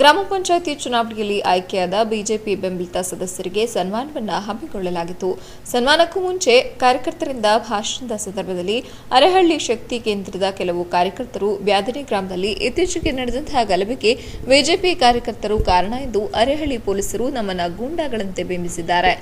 ಗ್ರಾಮ ಪಂಚಾಯಿತಿ ಚುನಾವಣೆಯಲ್ಲಿ ಆಯ್ಕೆಯಾದ ಬಿಜೆಪಿ ಬೆಂಬಲಿತ ಸದಸ್ಯರಿಗೆ ಸನ್ಮಾನವನ್ನು ಹಮ್ಮಿಕೊಳ್ಳಲಾಗಿತ್ತು. ಸನ್ಮಾನಕ್ಕೂ ಮುಂಚೆ ಕಾರ್ಯಕರ್ತರಿಂದ ಭಾಷಣದ ಸಂದರ್ಭದಲ್ಲಿ ಅರೆಹಳ್ಳಿ ಶಕ್ತಿ ಕೇಂದ್ರದ ಕೆಲವು ಕಾರ್ಯಕರ್ತರು ಬ್ಯಾದನೆ ಗ್ರಾಮದಲ್ಲಿ ಇತ್ತೀಚೆಗೆ ನಡೆದಂತಹ ಗಲಭೆಗೆ ಬಿಜೆಪಿ ಕಾರ್ಯಕರ್ತರು ಕಾರಣ ಎಂದು ಅರೆಹಳ್ಳಿ ಪೊಲೀಸರು ನಮ್ಮನ್ನ ಗೂಂಡಾಗಳಂತೆ ಬಿಂಬಿಸಿದ್ದಾರೆ.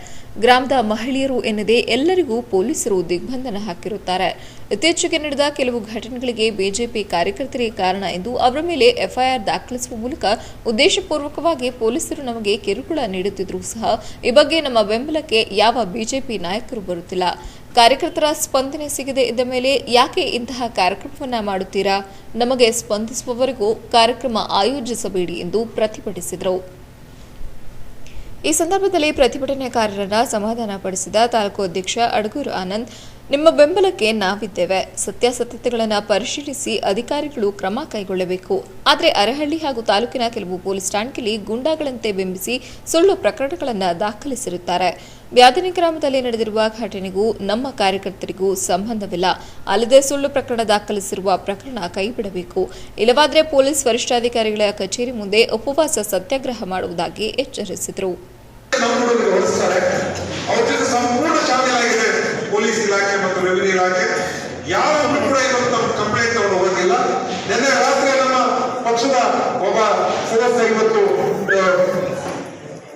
ಗ್ರಾಮದ ಮಹಿಳೆಯರು ಎನ್ನದೇ ಎಲ್ಲರಿಗೂ ಪೊಲೀಸರು ದಿಗ್ಬಂಧನ ಹಾಕಿರುತ್ತಾರೆ. ಇತ್ತೀಚೆಗೆ ನಡೆದ ಕೆಲವು ಘಟನೆಗಳಿಗೆ ಬಿಜೆಪಿ ಕಾರ್ಯಕರ್ತರೇ ಕಾರಣ ಎಂದು ಅವರ ಮೇಲೆ ಎಫ್ಐಆರ್ ದಾಖಲಿಸುವ ಮೂಲಕ ಉದ್ದೇಶಪೂರ್ವಕವಾಗಿ ಪೊಲೀಸರು ನಮಗೆ ಕಿರುಕುಳ ನೀಡುತ್ತಿದ್ದರೂ ಸಹ ಈ ಬಗ್ಗೆ ನಮ್ಮ ಬೆಂಬಲಕ್ಕೆ ಯಾವ ಬಿಜೆಪಿ ನಾಯಕರು ಬರುತ್ತಿಲ್ಲ. ಕಾರ್ಯಕರ್ತರ ಸ್ಪಂದನೆ ಸಿಗದೆ ಇದ್ದ ಮೇಲೆ ಯಾಕೆ ಇಂತಹ ಕಾರ್ಯಕ್ರಮವನ್ನ ಮಾಡುತ್ತೀರಾ? ನಮಗೆ ಸ್ಪಂದಿಸುವವರೆಗೂ ಕಾರ್ಯಕ್ರಮ ಆಯೋಜಿಸಬೇಡಿ ಎಂದು ಪ್ರತಿಭಟಿಸಿದರು. ಈ ಸಂದರ್ಭದಲ್ಲಿ ಪ್ರತಿಭಟನಾಕಾರರನ್ನ ಸಮಾಧಾನಪಡಿಸಿದ ತಾಲೂಕು ಅಧ್ಯಕ್ಷ ಅಡಗೂರು ಆನಂದ್, ನಿಮ್ಮ ಬೆಂಬಲಕ್ಕೆ ನಾವಿದ್ದೇವೆ. ಸತ್ಯಾಸತ್ಯತೆಗಳನ್ನು ಪರಿಶೀಲಿಸಿ ಅಧಿಕಾರಿಗಳು ಕ್ರಮ ಕೈಗೊಳ್ಳಬೇಕು. ಆದರೆ ಅರೆಹಳ್ಳಿ ಹಾಗೂ ತಾಲೂಕಿನ ಕೆಲವು ಪೊಲೀಸ್ ಠಾಣೆಯಲ್ಲಿ ಗುಂಡಾಗಳಂತೆ ಬಿಂಬಿಸಿ ಸುಳ್ಳು ಪ್ರಕರಣಗಳನ್ನು ದಾಖಲಿಸಿರುತ್ತಾರೆ. ಬ್ಯಾದನೆ ಗ್ರಾಮದಲ್ಲಿ ನಡೆದಿರುವ ಘಟನೆಗೂ ನಮ್ಮ ಕಾರ್ಯಕರ್ತರಿಗೂ ಸಂಬಂಧವಿಲ್ಲ. ಅಲ್ಲದೆ ಸುಳ್ಳು ಪ್ರಕರಣ ದಾಖಲಿಸಿರುವ ಪ್ರಕರಣ ಕೈಬಿಡಬೇಕು. ಇಲ್ಲವಾದರೆ ಪೊಲೀಸ್ ವರಿಷ್ಠಾಧಿಕಾರಿಗಳ ಕಚೇರಿ ಮುಂದೆ ಉಪವಾಸ ಸತ್ಯಾಗ್ರಹ ಮಾಡುವುದಾಗಿ ಎಚ್ಚರಿಸಿದರು. ಪೊಲೀಸ್ ಇಲಾಖೆ ಮತ್ತು ರೆವಿನ್ಯೂ ಇಲಾಖೆ ಯಾರು ಕೂಡ ಇವತ್ತು ನಮ್ಮ ಕಂಪ್ಲೇಂಟ್ ತಗೊಂಡು ಹೋಗಿಲ್ಲ. ನಿನ್ನೆ ರಾತ್ರಿ ನಮ್ಮ ಪಕ್ಷದ ಒಬ್ಬ ಸದಸ್ಯ ಇವತ್ತು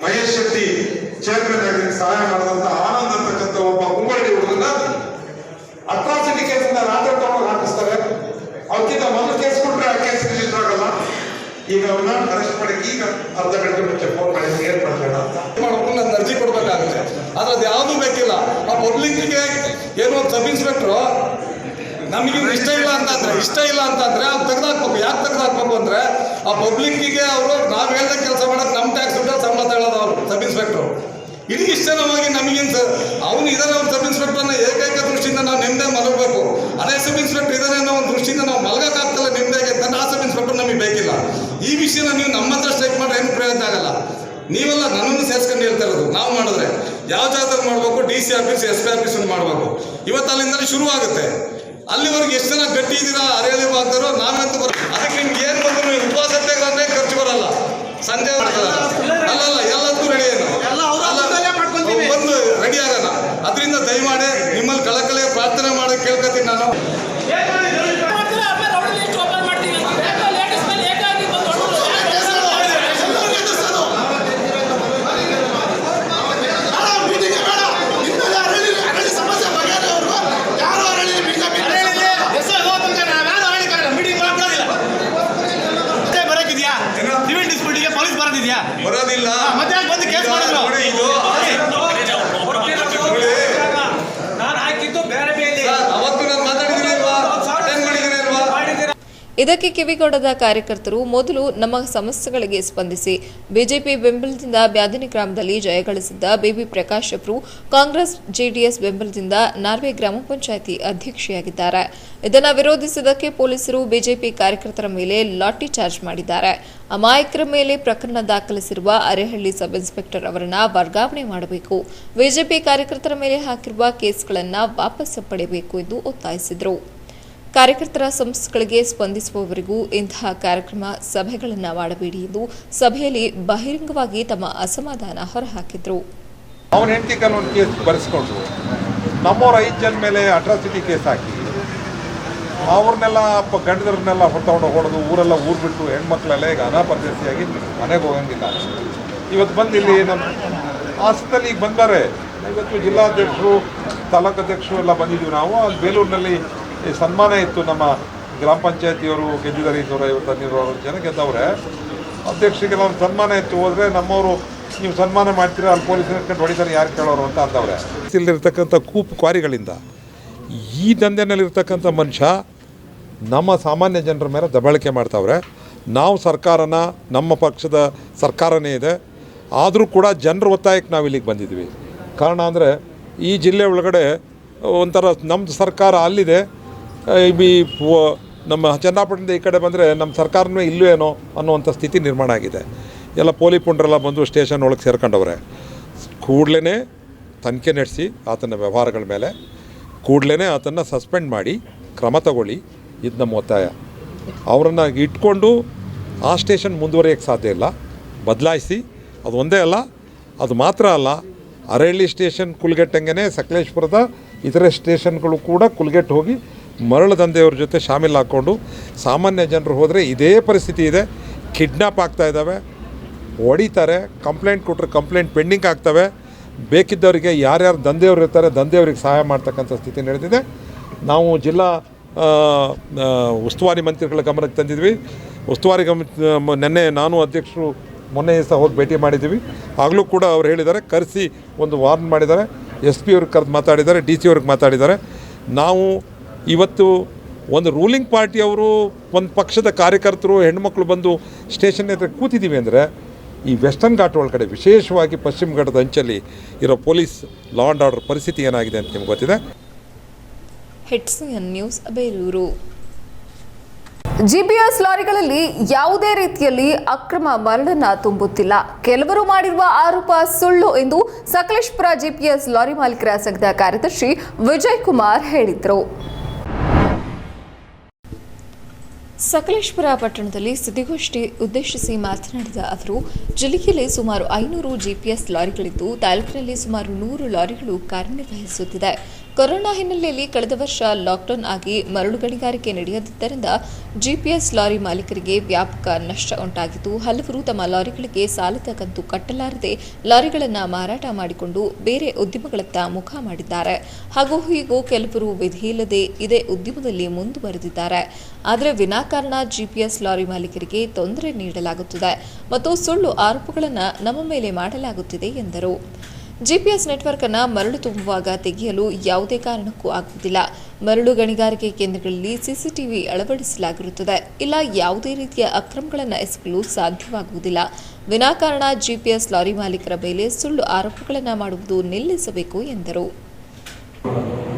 ಮಹೇಶ್ ಶೆಟ್ಟಿ ಚೇರ್ಮನ್ ಆಗಿ ಸಹಾಯ ಮಾಡಿದಂತ ಆನಂದ್ ಅಂತಕ್ಕಂಥ ಒಬ್ಬ ಉಂಬಳ್ಳಿ ಹುಡುಗನ ಅಟ್ರಾಸಿಟಿ ಕೇಸಿಂದ ರಾತ್ರಿ ತಗೊಂಡು ಹಾಕಿಸ್ತಾರೆ. ಅವಕ್ಕಿಂತ ಮೊದಲು ಕೇಸ್ ಕೊಟ್ರೆ ಆ ಕೇಸ್ ರಿಜಿಸ್ಟರ್ ಆಗಲ್ಲ. ಈಗ ಅವ್ರನ್ನ ಅರೆಸ್ಟ್ ಮಾಡಕ್ಕೆ ಈಗ ಅರ್ಧ ಗಂಟೆ ಮುಂಚೆ ಫೋನ್ ಮಾಡಿ ಏನ್ ಮಾಡ್ಬೇಡ ಮಾಡ್ಕೊಂಡು ನಾನು ಅರ್ಜಿ ಕೊಡ್ಬೇಕಾಗುತ್ತೆ. ಆದ್ರೆ ಅದು ಯಾವುದೂ ಬೇಕಿಲ್ಲ. ಆ ಪಬ್ಲಿಕ್ಗೆ ಏನೋ ಒಂದು ಸಬ್ ಇನ್ಸ್ಪೆಕ್ಟ್ರು ನಮಗೆ ಇಷ್ಟ ಇಲ್ಲ ಅಂತಂದ್ರೆ ಅವ್ರು ತೆಗೆದಾಕ್ಬೇಕು. ಯಾಕೆ ತೆಗೆದಾಕ್ಬೇಕು ಅಂದ್ರೆ ಆ ಪಬ್ಲಿಕ್ಕಿಗೆ ಅವರು ನಾವು ಹೇಳ್ದಂಗೆ ಕೆಲಸ ಮಾಡೋದು ನಮ್ಮ ಟ್ಯಾಕ್ಸ್ ದುಡ್ಡಲ್ಲಿ ಸಂಬಳ ತಗೊಳ್ಳೋದು ಅವರು ಸಬ್ ಇನ್ಸ್ಪೆಕ್ಟ್ರು. ಇಡೀ ಇಷ್ಟನವಾಗಿ ನಮಗಿಂತ ಅವನು ಇದನ್ನ ಒಂದು ಸಬ್ ಇನ್ಸ್ಪೆಕ್ಟರ್ನ ಏಕೈಕ ದೃಷ್ಟಿಯಿಂದ ನಾವು ನಿಮ್ಮದೇ ಮಲಗಬೇಕು. ಅದೇ ಸಬ್ ಇನ್ಸ್ಪೆಕ್ಟರ್ ಇದನ್ನೇ ಅನ್ನೋ ಒಂದು ದೃಷ್ಟಿಯಿಂದ ನಾವು ಮಲಗಕ್ಕಾಗ್ತಲ್ಲ ನಿಮ್ಮದೇ ಅಂತ ಆ ಸಬ್ ಇನ್ಸ್ಪೆಕ್ಟರ್ ನಮಗೆ ಬೇಕಿಲ್ಲ. ಈ ವಿಷಯನ ನೀವು ನಮ್ಮ ಹತ್ರ ಸ್ಟ್ರೈಕ್ ಮಾಡಿದ್ರೆ ಏನು ಪ್ರಯೋಜನ ಆಗಲ್ಲ. ನೀವೆಲ್ಲ ನನ್ನನ್ನು ಸೇರ್ಸ್ಕೊಂಡು ಹೇಳ್ತಾ ಇರೋದು. ನಾವು ಮಾಡಿದ್ರೆ ಯಾವ ಜಾಗದಲ್ಲಿ ಮಾಡಬೇಕು, DC ಆಫೀಸ್ SP ಆಫೀಸ್ ಮಾಡಬೇಕು. ಇವತ್ತು ಅಲ್ಲಿಂದಲೇ ಶುರು ಆಗುತ್ತೆ. ಅಲ್ಲಿವರೆಗೆ ಎಷ್ಟು ಜನ ಗಟ್ಟಿ ಇದ್ದೀರಾ ಅರೆಯಲ್ಲಿ ಬಾಗ್ದಾರೋ ನಾವಂತೂ ಅದಕ್ಕೆ ನಿಮ್ಗೆ ಏನು ಬಂದ್ರು ಉಪವಾಸ ತೆಗೆದ್ರೆ ಖರ್ಚು ಬರಲ್ಲ. ಸಂಜೆ ಅಲ್ಲಲ್ಲ ಎಲ್ಲದಕ್ಕೂ ರೆಡಿ ಬಂದು ರೆಡಿ ಆಗೋಣ. ಅದರಿಂದ ದಯಮಾಡಿ ನಿಮ್ಮಲ್ಲಿ ಕಳಕಳಿ ಪ್ರಾರ್ಥನೆ ಮಾಡೋಕೆ ಕೇಳ್ಕೊತೀನಿ ನಾನು. ಬರೋದಿಲ್ಲ ಇದಕ್ಕೆ ಕಿವಿಗೊಡದ ಕಾರ್ಯಕರ್ತರು ಮೊದಲು ನಮ್ಮ ಸಮಸ್ಯೆಗಳಿಗೆ ಸ್ಪಂದಿಸಿ ಬಿಜೆಪಿ ಬೆಂಬಲದಿಂದ ಬ್ಯಾದಿನಿ ಗ್ರಾಮದಲ್ಲಿ ಜಯಗಳಿಸಿದ್ದ ಬಿಬಿ ಪ್ರಕಾಶ್ ಅವರು ಕಾಂಗ್ರೆಸ್ ಜೆಡಿಎಸ್ ಬೆಂಬಲದಿಂದ ನಾರ್ವೆ ಗ್ರಾಮ ಪಂಚಾಯಿತಿ ಅಧ್ಯಕ್ಷೆಯಾಗಿದ್ದಾರೆ. ಇದನ್ನು ವಿರೋಧಿಸಿದ್ದಕ್ಕೆ ಪೊಲೀಸರು ಬಿಜೆಪಿ ಕಾರ್ಯಕರ್ತರ ಮೇಲೆ ಲಾಠಿ ಚಾರ್ಜ್ ಮಾಡಿದ್ದಾರೆ. ಅಮಾಯಕರ ಮೇಲೆ ಪ್ರಕರಣ ದಾಖಲಿಸಿರುವ ಅರೇಹಳ್ಳಿ ಸಬ್ ಇನ್ಸ್ಪೆಕ್ಟರ್ ಅವರನ್ನು ವರ್ಗಾವಣೆ ಮಾಡಬೇಕು. ಬಿಜೆಪಿ ಕಾರ್ಯಕರ್ತರ ಮೇಲೆ ಹಾಕಿರುವ ಕೇಸ್ಗಳನ್ನು ವಾಪಸ್ ಪಡೆಯಬೇಕು ಎಂದು ಒತ್ತಾಯಿಸಿದರು. ಕಾರ್ಯಕರ್ತರ ಸಮಸ್ಯೆಗಳಿಗೆ ಸ್ಪಂದಿಸುವವರೆಗೂ ಇಂತಹ ಕಾರ್ಯಕ್ರಮ ಸಭೆಗಳನ್ನು ಮಾಡಬೇಡಿ ಎಂದು ಸಭೆಯಲ್ಲಿ ಬಹಿರಂಗವಾಗಿ ತಮ್ಮ ಅಸಮಾಧಾನ ಹೊರಹಾಕಿದರು. ಅವನ ಹೆಂಡತಿ ಕಾನೂನು ಕೇಸ್ ಬರೆಸ್ಕೊಂಡು ನಮ್ಮವ್ರ 5 ಜನ ಮೇಲೆ ಅಟ್ರಾಸಿಟಿ ಕೇಸ್ ಹಾಕಿ ಅವ್ರನ್ನೆಲ್ಲ ಗಂಡದ್ರನ್ನೆಲ್ಲ ಹೊತ್ತಕೊಂಡು ಹೊಡೆದು ಊರು ಬಿಟ್ಟು ಹೆಣ್ಮಕ್ಳೆಲ್ಲ ಈಗ ಅನಾಪರದೇಶಿಯಾಗಿ ಮನೆಗೆ ಹೋಗಂಗಿಲ್ಲ. ಇವತ್ತು ಬಂದು ಇಲ್ಲಿ ನಮ್ಮ ಹಾಸನದಲ್ಲಿ ಈಗ ಬಂದರೆ ಇವತ್ತು ಜಿಲ್ಲಾಧ್ಯಕ್ಷರು ತಾಲೂಕು ಅಧ್ಯಕ್ಷರು ಎಲ್ಲ ಬಂದಿದ್ದೀವಿ ನಾವು. ಅಲ್ಲಿ ಬೇಲೂರಿನಲ್ಲಿ ಸನ್ಮಾನ ಇತ್ತು. ನಮ್ಮ ಗ್ರಾಮ ಪಂಚಾಯತಿಯವರು ಗೆದ್ದಿದ್ದಾರೆ 250 ಜನ ಗೆದ್ದವ್ರೆ. ಅಧ್ಯಕ್ಷರಿಗೆಲ್ಲ ಒಂದು ಸನ್ಮಾನ ಇತ್ತು. ಹೋದರೆ ನಮ್ಮವರು ನೀವು ಸನ್ಮಾನ ಮಾಡ್ತೀರಾ ಅಲ್ಲಿ ಪೊಲೀಸ್ ಇಟ್ಕೊಂಡು ಹೊಡಿತಾರೆ ಯಾರು ಕೇಳೋರು ಅಂತ ಅಂದವ್ರೆ. ಇಲ್ಲಿರ್ತಕ್ಕಂಥ ಕ್ವಾರಿಗಳಿಂದ ಈ ದಂಧೆನಲ್ಲಿರ್ತಕ್ಕಂಥ ಮನುಷ್ಯ ನಮ್ಮ ಸಾಮಾನ್ಯ ಜನರ ಮೇಲೆ ದಬ್ಬಾಳಿಕೆ ಮಾಡ್ತಾವ್ರೆ. ನಾವು ಸರ್ಕಾರನ ನಮ್ಮ ಪಕ್ಷದ ಸರ್ಕಾರನೇ ಇದೆ. ಆದರೂ ಕೂಡ ಜನರ ಒತ್ತಾಯಕ್ಕೆ ನಾವು ಇಲ್ಲಿಗೆ ಬಂದಿದ್ವಿ. ಕಾರಣ ಅಂದರೆ ಈ ಜಿಲ್ಲೆ ಒಳಗಡೆ ಒಂಥರ ನಮ್ಮ ಸರ್ಕಾರ ಅಲ್ಲಿದೆ, ನಮ್ಮ ಚನ್ನಪಟ್ಟಣದ ಈ ಕಡೆ ಬಂದರೆ ನಮ್ಮ ಸರ್ಕಾರವೇ ಇಲ್ಲೂ ಏನೋ ಅನ್ನುವಂಥ ಸ್ಥಿತಿ ನಿರ್ಮಾಣ ಆಗಿದೆ. ಎಲ್ಲ ಪೊಲೀಸ್ ಪುಂಡ್ರೆಲ್ಲ ಬಂದು ಸ್ಟೇಷನ್ ಒಳಗೆ ಸೇರ್ಕೊಂಡವ್ರೆ. ಕೂಡಲೇ ತನಿಖೆ ನಡೆಸಿ ಆತನ ವ್ಯವಹಾರಗಳ ಮೇಲೆ ಕೂಡಲೇ ಆತನ್ನು ಸಸ್ಪೆಂಡ್ ಮಾಡಿ ಕ್ರಮ ತಗೊಳ್ಳಿ. ಇದು ನಮ್ಮ ಒತ್ತಾಯ. ಅವರನ್ನು ಇಟ್ಕೊಂಡು ಆ ಸ್ಟೇಷನ್ ಮುಂದುವರಿಯೋಕ್ಕೆ ಸಾಧ್ಯ ಇಲ್ಲ, ಬದಲಾಯಿಸಿ. ಅದು ಒಂದೇ ಅಲ್ಲ, ಅದು ಮಾತ್ರ ಅಲ್ಲ, ಅರೇಹಳ್ಳಿ ಸ್ಟೇಷನ್ ಕುಲ್ಗೆಟ್ಟಂಗೆ ಸಕಲೇಶ್ಪುರದ ಇತರೆ ಸ್ಟೇಷನ್ಗಳು ಕೂಡ ಕುಲ್ಗೆಟ್ಟು ಹೋಗಿ ಮರಳು ದಂಧೆಯವ್ರ ಜೊತೆ ಶಾಮೀಲು ಹಾಕ್ಕೊಂಡು ಸಾಮಾನ್ಯ ಜನರು ಹೋದರೆ ಇದೇ ಪರಿಸ್ಥಿತಿ ಇದೆ. ಕಿಡ್ನಾಪ್ ಆಗ್ತಾ ಇದ್ದಾವೆ, ಹೊಡಿತಾರೆ, ಕಂಪ್ಲೇಂಟ್ ಕೊಟ್ಟರೆ ಕಂಪ್ಲೇಂಟ್ ಪೆಂಡಿಂಗ್ ಆಗ್ತವೆ. ಬೇಕಿದ್ದವರಿಗೆ ಯಾರ್ಯಾರು ದಂಧೆಯವ್ರು ಇರ್ತಾರೆ ದಂಧೆಯವ್ರಿಗೆ ಸಹಾಯ ಮಾಡ್ತಕ್ಕಂಥ ಸ್ಥಿತಿ ನಡೆದಿದೆ. ನಾವು ಜಿಲ್ಲಾ ಉಸ್ತುವಾರಿ ಮಂತ್ರಿಗಳ ಗಮನಕ್ಕೆ ತಂದಿದ್ವಿ. ಉಸ್ತುವಾರಿ ನೆನ್ನೆ ನಾನು ಅಧ್ಯಕ್ಷರು ಮೊನ್ನೆ ಸಹ ಹೋಗಿ ಭೇಟಿ ಮಾಡಿದ್ದೀವಿ. ಆಗಲೂ ಕೂಡ ಅವ್ರು ಹೇಳಿದ್ದಾರೆ, ಕರೆಸಿ ಒಂದು ವಾರ್ನ್ ಮಾಡಿದ್ದಾರೆ. SP ಅವ್ರಿಗೆ ಕರೆದು ಮಾತಾಡಿದ್ದಾರೆ, DC ಅವ್ರಿಗೆ ಮಾತಾಡಿದ್ದಾರೆ. ನಾವು ಇವತ್ತು ಒಂದು ರೂಲಿಂಗ್ ಪಾರ್ಟಿಯವರು, ಒಂದು ಪಕ್ಷದ ಕಾರ್ಯಕರ್ತರು, ಹೆಣ್ಮಕ್ಳು ಬಂದು ಸ್ಟೇಷನ್ ಹತ್ರ ಕೂತಿದ್ದೀವಿ ಅಂದರೆ ಈ ವೆಸ್ಟರ್ನ್ ಘಾಟ್ ಒಳಗಡೆ ವಿಶೇಷವಾಗಿ ಪಶ್ಚಿಮ ಘಟ್ಟದ ಅಂಚಲ್ಲಿ ಇರೋ ಪೊಲೀಸ್ ಲಾ ಆ್ಯಂಡ್ ಆರ್ಡರ್ ಪರಿಸ್ಥಿತಿ ಏನಾಗಿದೆ ಅಂತ ನಿಮ್ಗೆ ಗೊತ್ತಿದೆ. HCN news Belur. GPS ಲಾರಿಗಳಲ್ಲಿ ಯಾವುದೇ ರೀತಿಯಲ್ಲಿ ಅಕ್ರಮ ಮರಳನ್ನ ತುಂಬುತ್ತಿಲ್ಲ. ಕೆಲವರು ಮಾಡಿರುವ ಆರೋಪ ಸುಳ್ಳು ಎಂದು ಸಕಲೇಶ್ಪುರ GPS ಲಾರಿ ಮಾಲೀಕರ ಸಂಘದ ಕಾರ್ಯದರ್ಶಿ ವಿಜಯ್ ಕುಮಾರ್ ಹೇಳಿದರು. ಸಕಲೇಶ್ಪುರ ಪಟ್ಟಣದಲ್ಲಿ ಸುದ್ದಿಗೋಷ್ಠಿ ಉದ್ದೇಶಿಸಿ ಮಾತನಾಡಿದ ಅವರು, ಜಿಲ್ಲೆಯಲ್ಲಿ ಸುಮಾರು 500 GPS ಲಾರಿಗಳಿದ್ದು ತಾಲೂಕಿನಲ್ಲಿ ಸುಮಾರು 100 ಲಾರಿಗಳು ಕಾರ್ಯನಿರ್ವಹಿಸುತ್ತಿದೆ. ಕೊರೋನಾ ಹಿನ್ನೆಲೆಯಲ್ಲಿ ಕಳೆದ ವರ್ಷ ಲಾಕ್ಡೌನ್ ಆಗಿ ಮರಳು ಗಣಿಗಾರಿಕೆ ನಡೆಯದಿದ್ದರಿಂದ ಜಿಪಿಎಸ್ ಲಾರಿ ಮಾಲೀಕರಿಗೆ ವ್ಯಾಪಕ ನಷ್ಟ ಉಂಟಾಗಿದ್ದು, ಹಲವರು ತಮ್ಮ ಲಾರಿಗಳಿಗೆ ಸಾಲದ ಕಂತು ಕಟ್ಟಲಾರದೆ ಲಾರಿಗಳನ್ನು ಮಾರಾಟ ಮಾಡಿಕೊಂಡು ಬೇರೆ ಉದ್ಯಮಗಳತ್ತ ಮುಖ ಮಾಡಿದ್ದಾರೆ. ಹಾಗೂ ಹೀಗೂ ಕೆಲವರು ವಿಧಿಯಿಲ್ಲದೆ ಇದೇ ಉದ್ಯಮದಲ್ಲಿ ಮುಂದುವರೆದಿದ್ದಾರೆ. ಆದರೆ ವಿನಾಕಾರಣ ಜಿಪಿಎಸ್ ಲಾರಿ ಮಾಲೀಕರಿಗೆ ತೊಂದರೆ ನೀಡಲಾಗುತ್ತಿದೆ ಮತ್ತು ಸುಳ್ಳು ಆರೋಪಗಳನ್ನು ನಮ್ಮ ಮೇಲೆ ಮಾಡಲಾಗುತ್ತಿದೆ ಎಂದರು. ಜಿಪಿಎಸ್ ನೆಟ್ವರ್ಕ್ ಅನ್ನು ಮರಳು ತುಂಬುವಾಗ ತೆಗೆಯಲು ಯಾವುದೇ ಕಾರಣಕ್ಕೂ ಆಗುವುದಿಲ್ಲ. ಮರಳು ಗಣಿಗಾರಿಕೆ ಕೇಂದ್ರಗಳಲ್ಲಿ ಸಿಸಿಟಿವಿ ಅಳವಡಿಸಲಾಗಿರುತ್ತದೆ. ಇಲ್ಲ ಯಾವುದೇ ರೀತಿಯ ಅಕ್ರಮಗಳನ್ನು ಎಸಗಲು ಸಾಧ್ಯವಾಗುವುದಿಲ್ಲ. ವಿನಾಕಾರಣ ಜಿಪಿಎಸ್ ಲಾರಿ ಮಾಲೀಕರ ಮೇಲೆ ಸುಳ್ಳು ಆರೋಪಗಳನ್ನು ಮಾಡುವುದು ನಿಲ್ಲಿಸಬೇಕು ಎಂದರು.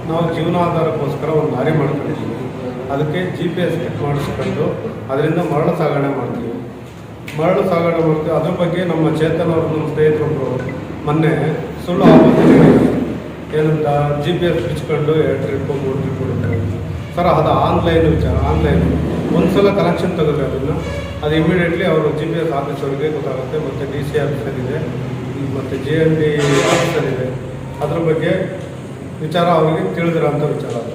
ನಾವು ಜೀವನಾಧಾರಕ್ಕೋಸ್ಕರ ಒಂದು ಲಾರಿ ಮಾಡ್ಕೊಂಡಿದ್ದೀವಿ. ಅದಕ್ಕೆ GPS ಫಿಟ್ ಮಾಡಿಸ್ಕೊಂಡು ಅದರಿಂದ ಮರಳು ಸಾಗಣೆ ಮಾಡ್ತೀವಿ. ಅದ್ರ ಬಗ್ಗೆ ನಮ್ಮ ಚೇತನ್ ಅವರು, ನಮ್ಮ ಸ್ನೇಹಿತರೊಬ್ಬರು ಮೊನ್ನೆ ಸುಳ್ಳು ಆರೋಪ ಏನಂತ GPS ಬಿಚ್ಕೊಂಡು 2 ಟ್ರಿಪ್ಪು 3 ಟ್ರಿಪ್ ಕೊಡುತ್ತಾರೆ ಸರ್. ಅದು ಆನ್ಲೈನ್ ಒಂದ್ಸಲ ಕಲೆಕ್ಷನ್ ತೆಗೆದ್ರೆ ಅದು ಇಮಿಡಿಯೇಟ್ಲಿ ಅವರು GPS ಆಫೀಸರ್ಗೆ ಗೊತ್ತಾಗುತ್ತೆ. ಮತ್ತು DC ಆಫೀಸರ್ ಇದೆ, ಮತ್ತು JND ಆಫೀಸರ್ ಇದೆ. ಅದ್ರ ಬಗ್ಗೆ ವಿಚಾರ ಅವರಿಗೆ ತಿಳಿದಿರೋಂಥ ವಿಚಾರ ಅದು.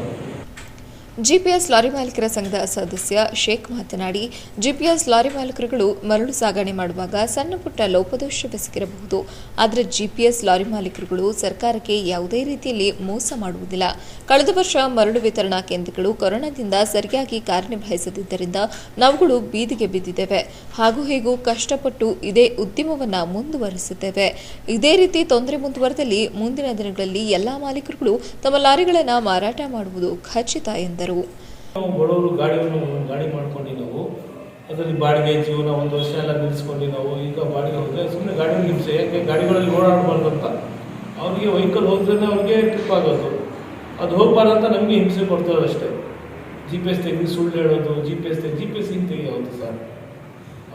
ಜಿಪಿಎಸ್ ಲಾರಿ ಮಾಲೀಕರ ಸಂಘದ ಸದಸ್ಯ ಶೇಖ್ ಮಾತನಾಡಿ, ಜಿಪಿಎಸ್ ಲಾರಿ ಮಾಲೀಕರುಗಳು ಮರಳು ಸಾಗಣೆ ಮಾಡುವಾಗ ಸಣ್ಣ ಪುಟ್ಟ ಲೋಪದೋಷವೆಸಗಿರಬಹುದು. ಆದರೆ ಜಿಪಿಎಸ್ ಲಾರಿ ಮಾಲೀಕರುಗಳು ಸರ್ಕಾರಕ್ಕೆ ಯಾವುದೇ ರೀತಿಯಲ್ಲಿ ಮೋಸ ಮಾಡುವುದಿಲ್ಲ. ಕಳೆದ ವರ್ಷ ಮರಳು ವಿತರಣಾ ಕೇಂದ್ರಗಳು ಕೊರೋನಾದಿಂದ ಸರಿಯಾಗಿ ಕಾರ್ಯನಿರ್ವಹಿಸದಿದ್ದರಿಂದ ನಾವುಗಳು ಬೀದಿಗೆ ಬಿದ್ದಿದ್ದೇವೆ. ಹಾಗೂ ಹೀಗೂ ಕಷ್ಟಪಟ್ಟು ಇದೇ ಉದ್ಯಮವನ್ನು ಮುಂದುವರಿಸಿದ್ದೇವೆ. ಇದೇ ರೀತಿ ತೊಂದರೆ ಮುಂದುವರೆದಲ್ಲಿ ಮುಂದಿನ ದಿನಗಳಲ್ಲಿ ಎಲ್ಲಾ ಮಾಲೀಕರುಗಳು ತಮ್ಮ ಲಾರಿಗಳನ್ನು ಮಾರಾಟ ಮಾಡುವುದು ಖಚಿತ ಎಂದರು. ನಾವು ಬಡವರು ಗಾಡಿ ಮಾಡ್ಕೊಂಡು ನಾವು ಅದರಲ್ಲಿ ಬಾಡಿಗೆ ಜೀವನ 1 ವರ್ಷ ಎಲ್ಲ ನಿಲ್ಲಿಸ್ಕೊಂಡು ನಾವು ಈಗ ಬಾಡಿಗೆ ಹೋದರೆ ಸುಮ್ಮನೆ ಗಾಡಿ ಹಿಂಸೆ. ಯಾಕೆ ಗಾಡಿಗಳಲ್ಲಿ ಓಡಾಡಬಾರ್ದು ಅಂತ ಅವ್ರಿಗೆ ವೆಹಿಕಲ್ ಹೋದ್ರೆ ಅವ್ರಿಗೆ ಟ್ರಿಪ್ ಆಗೋದು, ಅದು ಹೋಗಬಾರ್ದಂತ ನಮಗೆ ಹಿಂಸೆ ಕೊಡ್ತಾರೆ ಅಷ್ಟೇ. GPS ತೆಗೆದು ಸುಳ್ಳು ಹೇಳೋದು, GPS ಹಿಂಗೆ ತೆಗಿಯೋದು ಸರ್.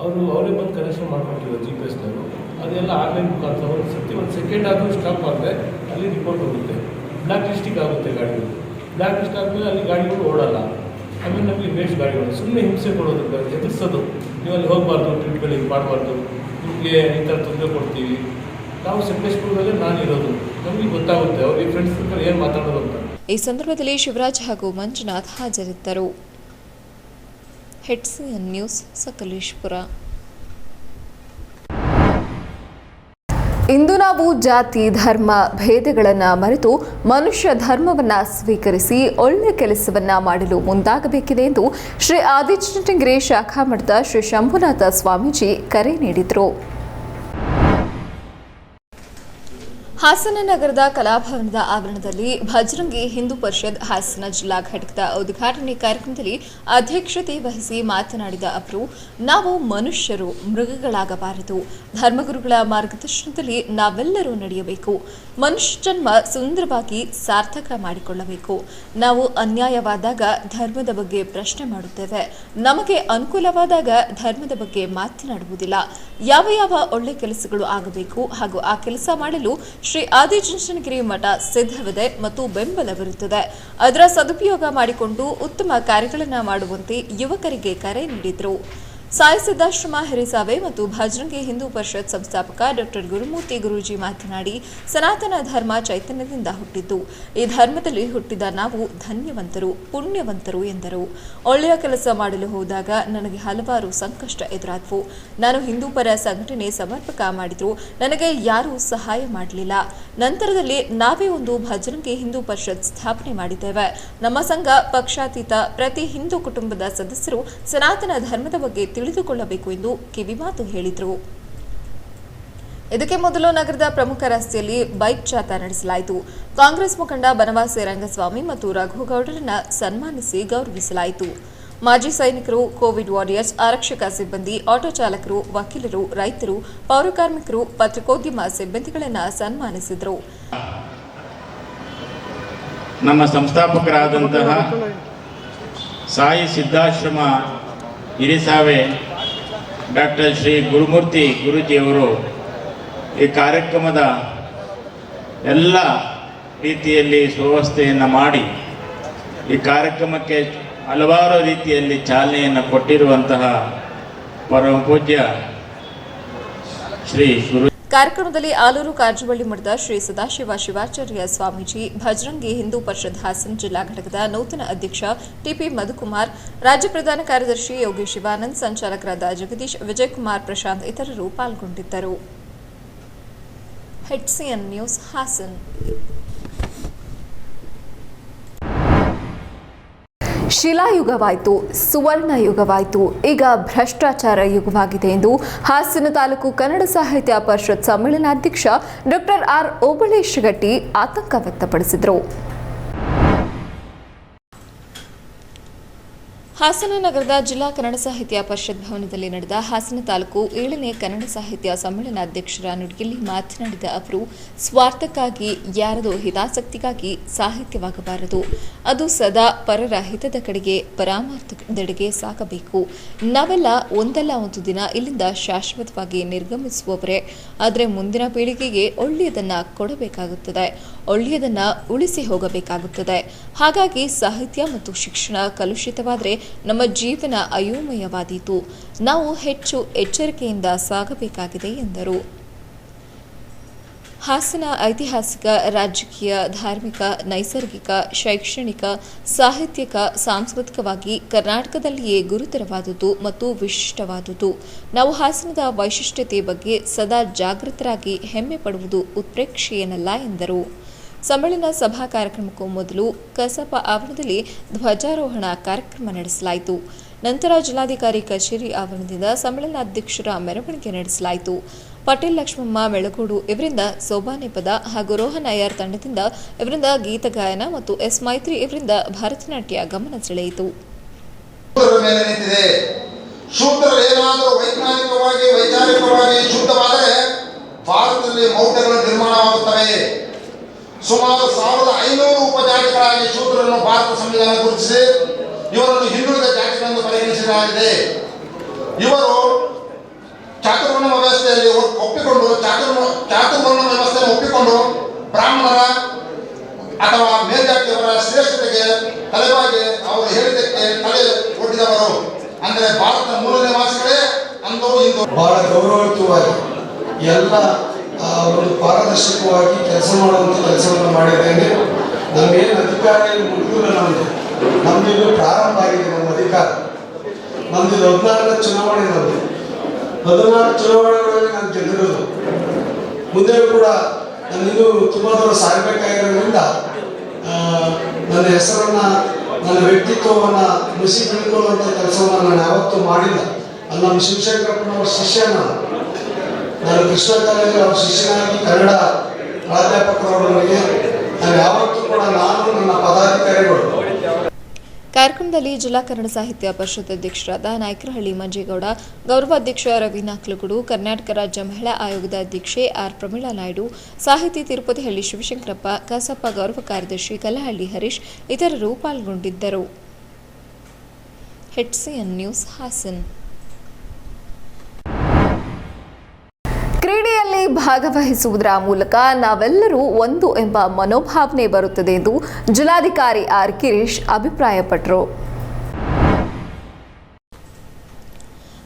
ಅವರೇ ಬಂದು ಕನೆಕ್ಷನ್ ಮಾಡ್ಕೊಂಡಿರೋದು GPS-ನವರು. ಅದೆಲ್ಲ ಆನ್ಲೈನ್ ಮುಖಾಂತರ ಒಂದು ಸೆಕೆಂಡ್ ಆದರೂ ಸ್ಟಾಪ್ ಆದರೆ ಅಲ್ಲಿ ರಿಪೋರ್ಟ್ ಹೋಗುತ್ತೆ. ಬ್ಲ್ಯಾಕ್ ಲಿಸ್ಟಿಗೆ ಆಗುತ್ತೆ ಗಾಡಿಗಳು. ಬ್ಲ್ಯಾಕ್ ಲಿಸ್ಟ್ ಆದಮೇಲೆ ಅಲ್ಲಿ ಗಾಡಿಗಳು ಓಡಲ್ಲ. ಆಮೇಲೆ ನಮಗೆ ವೇಸ್ಟ್ ಗಾಡಿಗಳು ಸುಮ್ಮನೆ ಹಿಂಸೆ ಕೊಡೋದು, ಎದುರಿಸೋದು. ನೀವು ಅಲ್ಲಿ ಹೋಗಬಾರ್ದು, ಟ್ರಿಪ್ಗಳಿಗೆ ಮಾಡಬಾರ್ದು, ನಿಮಗೆ ಈ ಥರ ತೊಂದರೆ ಕೊಡ್ತೀವಿ. ನಾವು ಸಕಲೇಶಪುರದಲ್ಲೇ ನಾನಿರೋದು, ನಮಗೆ ಗೊತ್ತಾಗುತ್ತೆ ಅವ್ರಿಗೆ ಫ್ರೆಂಡ್ಸ್ ಏನು ಮಾತಾಡೋದು ಅಂತ. ಈ ಸಂದರ್ಭದಲ್ಲಿ ಶಿವರಾಜ್ ಹಾಗೂ ಮಂಜುನಾಥ್ ಹಾಜರಿದ್ದರು. HCN news Sakleshpur. ಇಂದು ನಾವು ಜಾತಿ ಧರ್ಮ ಭೇದಗಳನ್ನು ಮರೆತು ಮನುಷ್ಯ ಧರ್ಮವನ್ನು ಸ್ವೀಕರಿಸಿ ಒಳ್ಳೆಯ ಕೆಲಸವನ್ನ ಮಾಡಲು ಮುಂದಾಗಬೇಕಿದೆ ಎಂದು ಶ್ರೀ ಆದಿಚುಂಚನಗಿರಿ ಶಾಖಾ ಮಠದ ಶ್ರೀ ಶಂಭುನಾಥ ಸ್ವಾಮೀಜಿ ಕರೆ ನೀಡಿದರು. ಹಾಸನ ನಗರದ ಕಲಾಭವನದ ಆವರಣದಲ್ಲಿ ಭಜರಂಗಿ ಹಿಂದೂ ಪರಿಷತ್ ಹಾಸನ ಜಿಲ್ಲಾ ಘಟಕದ ಉದ್ಘಾಟನೆ ಕಾರ್ಯಕ್ರಮದಲ್ಲಿ ಅಧ್ಯಕ್ಷತೆ ವಹಿಸಿ ಮಾತನಾಡಿದ ಅವರು, ನಾವು ಮನುಷ್ಯರು ಮೃಗಗಳಾಗಬಾರದು. ಧರ್ಮಗುರುಗಳ ಮಾರ್ಗದರ್ಶನದಲ್ಲಿ ನಾವೆಲ್ಲರೂ ನಡೆಯಬೇಕು. ಮನುಷ್ಯ ಜನ್ಮ ಸುಂದರವಾಗಿ ಸಾರ್ಥಕ ಮಾಡಿಕೊಳ್ಳಬೇಕು. ನಾವು ಅನ್ಯಾಯವಾದಾಗ ಧರ್ಮದ ಬಗ್ಗೆ ಪ್ರಶ್ನೆ ಮಾಡುತ್ತೇವೆ. ನಮಗೆ ಅನುಕೂಲವಾದಾಗ ಧರ್ಮದ ಬಗ್ಗೆ ಮಾತನಾಡುವುದಿಲ್ಲ. ಯಾವ ಒಳ್ಳೆ ಕೆಲಸಗಳು ಆಗಬೇಕು ಹಾಗೂ ಆ ಕೆಲಸ ಮಾಡಲು ಶ್ರೀ ಆದಿಚುಂಚನಗಿರಿ ಮಠ ಸಿದ್ಧವಿದೆ ಮತ್ತು ಬೆಂಬಲವಿರುತ್ತದೆ. ಅದರ ಸದುಪಯೋಗ ಮಾಡಿಕೊಂಡು ಉತ್ತಮ ಕಾರ್ಯಗಳನ್ನು ಮಾಡುವಂತೆ ಯುವಕರಿಗೆ ಕರೆ ನೀಡಿದರು. ಸಾಯಿ ಸಿದ್ದಾಶ್ರಮ ಹಿರಿಸಾವೆ ಮತ್ತು ಭಜರಂಗಿ ಹಿಂದೂ ಪರಿಷತ್ ಸಂಸ್ಥಾಪಕ ಡಾಕ್ಟರ್ ಗುರುಮೂರ್ತಿ ಗುರೂಜಿ ಮಾತನಾಡಿ, ಸನಾತನ ಧರ್ಮ ಚೈತನ್ಯದಿಂದ ಹುಟ್ಟಿದ್ದು. ಈ ಧರ್ಮದಲ್ಲಿ ಹುಟ್ಟಿದ ನಾವು ಧನ್ಯವಂತರು, ಪುಣ್ಯವಂತರು ಎಂದರು. ಒಳ್ಳೆಯ ಕೆಲಸ ಮಾಡಲು ಹೋದಾಗ ನನಗೆ ಹಲವಾರು ಸಂಕಷ್ಟ ಎದುರಾದವು. ನಾನು ಹಿಂದೂ ಪರ ಸಂಘಟನೆ ಸಮರ್ಪಕ ಮಾಡಿದ್ರು, ನನಗೆ ಯಾರೂ ಸಹಾಯ ಮಾಡಲಿಲ್ಲ. ನಂತರದಲ್ಲಿ ನಾವೇ ಒಂದು ಭಜರಂಗಿ ಹಿಂದೂ ಪರಿಷತ್ ಸ್ಥಾಪನೆ ಮಾಡಿದ್ದೇವೆ. ನಮ್ಮ ಸಂಘ ಪಕ್ಷಾತೀತ, ಪ್ರತಿ ಹಿಂದೂ ಕುಟುಂಬದ ಸದಸ್ಯರು ಸನಾತನ ಧರ್ಮದ ಬಗ್ಗೆ ತಿಳಿದುಕೊಳ್ಳಬೇಕು ಎಂದು ಕಿವಿಮಾತು ಹೇಳಿದರು. ಇದಕ್ಕೆ ಮೊದಲು ನಗರದ ಪ್ರಮುಖ ರಸ್ತೆಯಲ್ಲಿ ಬೈಕ್ ಜಾಥಾ ನಡೆಸಲಾಯಿತು. ಕಾಂಗ್ರೆಸ್ ಮುಖಂಡ ಬನವಾಸಿ ರಂಗಸ್ವಾಮಿ ಮತ್ತು ರಘುಗೌಡರನ್ನ ಸನ್ಮಾನಿಸಿ ಗೌರವಿಸಲಾಯಿತು. ಮಾಜಿ ಸೈನಿಕರು, ಕೋವಿಡ್ ವಾರಿಯರ್ಸ್, ಆರಕ್ಷಕ ಸಿಬ್ಬಂದಿ, ಆಟೋ ಚಾಲಕರು, ವಕೀಲರು, ರೈತರು, ಪೌರಕಾರ್ಮಿಕರು, ಪತ್ರಿಕೋದ್ಯಮ ಸಿಬ್ಬಂದಿಗಳನ್ನು ಸನ್ಮಾನಿಸಿದರು. ನಮ್ಮ ಸಂಸ್ಥಾಪಕರಾದಂತಹ ಸಾಯಿ ಸಿದ್ದಾಶ್ರಮ ಹಿರಿಸಾವೆ ಡಾಕ್ಟರ್ ಶ್ರೀ ಗುರುಮೂರ್ತಿ ಗುರೂಜಿಯವರು ಈ ಕಾರ್ಯಕ್ರಮದ ಎಲ್ಲ ರೀತಿಯಲ್ಲಿ ಸುವ್ಯವಸ್ಥೆಯನ್ನು ಮಾಡಿ ಈ ಕಾರ್ಯಕ್ರಮಕ್ಕೆ ಹಲವಾರು ರೀತಿಯಲ್ಲಿ ಚಾಲನೆಯನ್ನು ಕೊಟ್ಟಿರುವಂತಹ ಪರಮ ಪೂಜ್ಯ ಶ್ರೀ ಗುರು ಕಾರ್ಯಕ್ರಮದಲ್ಲಿ ಆಲೂರು ಕಾರಜವಳ್ಳಿ ಮಠದ ಶ್ರೀ ಸದಾಶಿವ ಶಿವಾಚಾರ್ಯ ಸ್ವಾಮೀಜಿ, ಭಜರಂಗಿ ಹಿಂದೂ ಪರಿಷತ್ ಹಾಸನ ಜಿಲ್ಲಾ ಘಟಕದ ನೂತನ ಅಧ್ಯಕ್ಷ ಟಿಪಿ ಮಧುಕುಮಾರ್, ರಾಜ್ಯ ಪ್ರಧಾನ ಕಾರ್ಯದರ್ಶಿ ಯೋಗಿ ಶಿವಾನಂದ್, ಸಂಚಾಲಕರಾದ ಜಗದೀಶ್, ವಿಜಯಕುಮಾರ್, ಪ್ರಶಾಂತ್ ಇತರರು ಪಾಲ್ಗೊಂಡಿದ್ದರು. HCN news Hassan. ಶಿಲಾಯುಗವಾಯಿತು, ಸುವರ್ಣ ಯುಗವಾಯಿತು, ಈಗ ಭ್ರಷ್ಟಾಚಾರ ಯುಗವಾಗಿದೆ ಎಂದು ಹಾಸನ ತಾಲೂಕು ಕನ್ನಡ ಸಾಹಿತ್ಯ ಪರಿಷತ್ ಸಮ್ಮೇಳನಾಧ್ಯಕ್ಷ ಡಾಕ್ಟರ್ ಆರ್ ಓಬಳೇಶ್ ಗಟ್ಟಿ ಆತಂಕ ವ್ಯಕ್ತಪಡಿಸಿದರು. ಹಾಸನ ನಗರದ ಜಿಲ್ಲಾ ಕನ್ನಡ ಸಾಹಿತ್ಯ ಪರಿಷತ್ ಭವನದಲ್ಲಿ ನಡೆದ ಹಾಸನ ತಾಲೂಕು 7ನೇ ಕನ್ನಡ ಸಾಹಿತ್ಯ ಸಮ್ಮೇಳನಾಧ್ಯಕ್ಷರ ನುಡಿಯಲ್ಲಿ ಮಾತನಾಡಿದ ಅವರು, ಸ್ವಾರ್ಥಕ್ಕಾಗಿ ಯಾರದೋ ಹಿತಾಸಕ್ತಿಗಾಗಿ ಸಾಹಿತ್ಯವಾಗಬಾರದು. ಅದು ಸದಾ ಪರರ ಹಿತದ ಕಡೆಗೆ, ಪರಮಾರ್ಥದೆಡೆಗೆ ಸಾಗಬೇಕು. ನಾವೆಲ್ಲ ಒಂದಲ್ಲ ಒಂದು ದಿನ ಇಲ್ಲಿಂದ ಶಾಶ್ವತವಾಗಿ ನಿರ್ಗಮಿಸುವವರೇ. ಆದರೆ ಮುಂದಿನ ಪೀಳಿಗೆಗೆ ಒಳ್ಳೆಯದನ್ನ ಕೊಡಬೇಕಾಗುತ್ತದೆ, ಒಳ್ಳೆಯದನ್ನ ಉಳಿಸಿ ಹೋಗಬೇಕಾಗುತ್ತದೆ. ಹಾಗಾಗಿ ಸಾಹಿತ್ಯ ಮತ್ತು ಶಿಕ್ಷಣ ಕಲುಷಿತವಾದರೆ ನಮ್ಮ ಜೀವನ ಅಯೋಮಯವಾದೀತು. ನಾವು ಹೆಚ್ಚು ಎಚ್ಚರಿಕೆಯಿಂದ ಸಾಗಬೇಕಾಗಿದೆ ಎಂದರು. ಹಾಸನ ಐತಿಹಾಸಿಕ, ರಾಜಕೀಯ, ಧಾರ್ಮಿಕ, ನೈಸರ್ಗಿಕ, ಶೈಕ್ಷಣಿಕ, ಸಾಹಿತ್ಯಿಕ, ಸಾಂಸ್ಕೃತಿಕವಾಗಿ ಕರ್ನಾಟಕದಲ್ಲಿಯೇ ಗುರುತರವಾದುದು ಮತ್ತು ವಿಶಿಷ್ಟವಾದುದು. ನಾವು ಹಾಸನದ ವೈಶಿಷ್ಟ್ಯತೆ ಬಗ್ಗೆ ಸದಾ ಜಾಗೃತರಾಗಿ ಹೆಮ್ಮೆ ಪಡುವುದು ಉತ್ಪ್ರೇಕ್ಷೆಯೇನಲ್ಲ ಎಂದರು. ಸಮ್ಮೇಳನ ಸಭಾ ಕಾರ್ಯಕ್ರಮಕ್ಕೂ ಮೊದಲು ಕಸಾಪ ಆವರಣದಲ್ಲಿ ಧ್ವಜಾರೋಹಣ ಕಾರ್ಯಕ್ರಮ ನಡೆಸಲಾಯಿತು. ನಂತರ ಜಿಲ್ಲಾಧಿಕಾರಿ ಕಚೇರಿ ಆವರಣದಿಂದ ಸಮ್ಮೇಳನಾಧ್ಯಕ್ಷರ ಮೆರವಣಿಗೆ ನಡೆಸಲಾಯಿತು. ಪಟೇಲ್ ಲಕ್ಷ್ಮಮ್ಮ ಮೆಳಗೋಡು ಇವರಿಂದ ಸೋಬಾನೆ ಪದ ಹಾಗೂ ರೋಹನ್ ಅಯ್ಯರ್ ತಂಡದಿಂದ ಇವರಿಂದ ಗೀತ ಗಾಯನ ಮತ್ತು ಎಸ್ ಮೈತ್ರಿ ಇವರಿಂದ ಭರತನಾಟ್ಯ ಗಮನ ಸೆಳೆಯಿತು. ಶೂದ್ರರು ಏನಾದರೂ ವೈಜ್ಞಾನಿಕವಾಗಿ ವೈಚಾರಿಕವಾಗಿ ಶುದ್ಧವಾದರೆ ಭಾರತದಲ್ಲಿ ಮೌಢ್ಯಗಳು ನಿರ್ಮಾಣವಾಗುತ್ತವೆ. ಸುಮಾರು 1500 ಉಪಜಾತಿಗಳಾಗಿ ಶೂದ್ರರನ್ನು ಭಾರತ ಸಂವಿಧಾನ ಗುರುತಿಸಿ ಇವರನ್ನು ಹಿಂದುಳಿದ ಜಾತಿಗಳೆಂದು ಪರಿಗಣಿಸಲಾಗಿದೆ. ಇವರು ಚಾತುರ್ವರ್ಣ ವ್ಯವಸ್ಥೆಯಲ್ಲಿ ಒಪ್ಪಿಕೊಂಡು ಚಾತುರ್ವರ್ಣ ವ್ಯವಸ್ಥೆಯನ್ನು ಒಪ್ಪಿಕೊಂಡು ಬ್ರಾಹ್ಮಣರ ಅಥವಾ ಮೇಲ್ಜಾತಿಯವರ ಶ್ರೇಷ್ಠತೆಗೆ ತಲೆಬಾಗಿ ಅವರು ಹೇಳಿದ್ದಕ್ಕೆ ತಲೆ ಒಡ್ಡಿದವರು. ಅಂದರೆ ಭಾರತದ ಮೂಲ ನಿವಾಸಿಗಳೇ ಅಂದು ಇಂದು ಬಹಳ ಗೌರವಯುತವಾಗಿ ಎಲ್ಲ ಒಂದು ಪಾರದರ್ಶಕವಾಗಿ ಕೆಲಸ ಮಾಡುವಂಥ ಕೆಲಸವನ್ನು ಮಾಡಿದ್ದೇನೆ. ನಮ್ಮೇನು ಅಧಿಕಾರ ಮುಗಿದಿಲ್ಲ, ನಮ್ದು ಪ್ರಾರಂಭ ಆಗಿದೆ. ನಮ್ಮ ಅಧಿಕಾರ ನಮ್ದು 14 ಚುನಾವಣೆ, 14 ಚುನಾವಣೆಗಳಲ್ಲಿ ನಾನು ಗೆದ್ದಿರೋದು. ಮುಂದೆ ಕೂಡ ನಾನಿನ್ನೂ ತುಂಬ ದೂರ ಸಾಗಬೇಕಾಗಿರೋದ್ರಿಂದ ನನ್ನ ಹೆಸರನ್ನು, ನನ್ನ ವ್ಯಕ್ತಿತ್ವವನ್ನು ಮುಸಿ ಬೀಳ್ಕೊಳ್ಳುವಂಥ ಕೆಲಸವನ್ನು ನಾನು ಯಾವತ್ತೂ ಮಾಡಿಲ್ಲ. ಅಲ್ಲಿ ನಮ್ಮ ಶಿವಶಂಕರಪ್ಪನವರ ಶಿಷ್ಯ ನಾನು ಕೃಷ್ಣ ಕಾಲೇಜಲ್ಲಿ ಅವ್ರ ಶಿಷ್ಯನಾಗಿ ಕನ್ನಡ ಪ್ರಾಧ್ಯಾಪಕರವರಿಗೆ ನಾನು ಯಾವತ್ತೂ ಕೂಡ ನಾನು ನನ್ನ ಪದಾಧಿಕಾರಿಗಳು. ಕಾರ್ಯಕ್ರಮದಲ್ಲಿ ಜಿಲ್ಲಾ ಕನ್ನಡ ಸಾಹಿತ್ಯ ಪರಿಷತ್ ಅಧ್ಯಕ್ಷರಾದ ನಾಯಕರಹಳ್ಳಿ ಮಂಜೇಗೌಡ, ಗೌರವಾಧ್ಯಕ್ಷ ರವಿ ನಾಕ್ಲಗೂಡು, ಕರ್ನಾಟಕ ರಾಜ್ಯ ಮಹಿಳಾ ಆಯೋಗದ ಅಧ್ಯಕ್ಷೆ ಆರ್ ಪ್ರಮೀಳಾ ನಾಯ್ಡು, ಸಾಹಿತಿ ತಿರುಪತಿಹಳ್ಳಿ ಶಿವಶಂಕರಪ್ಪ, ಕಸಾಪ ಗೌರವ ಕಾರ್ಯದರ್ಶಿ ಕಲ್ಲಹಳ್ಳಿ ಹರೀಶ್ ಇತರರು ಪಾಲ್ಗೊಂಡಿದ್ದರು. HCN news Hassan. ಕ್ರೀಡೆಯಲ್ಲಿ ಭಾಗವಹಿಸುವುದರ ಮೂಲಕ ನಾವೆಲ್ಲರೂ ಒಂದು ಎಂಬ ಮನೋಭಾವನೆ ಬರುತ್ತದೆ ಎಂದು ಜಿಲ್ಲಾಧಿಕಾರಿ ಆರ್ ಗಿರೀಶ್ ಅಭಿಪ್ರಾಯಪಟ್ಟರು.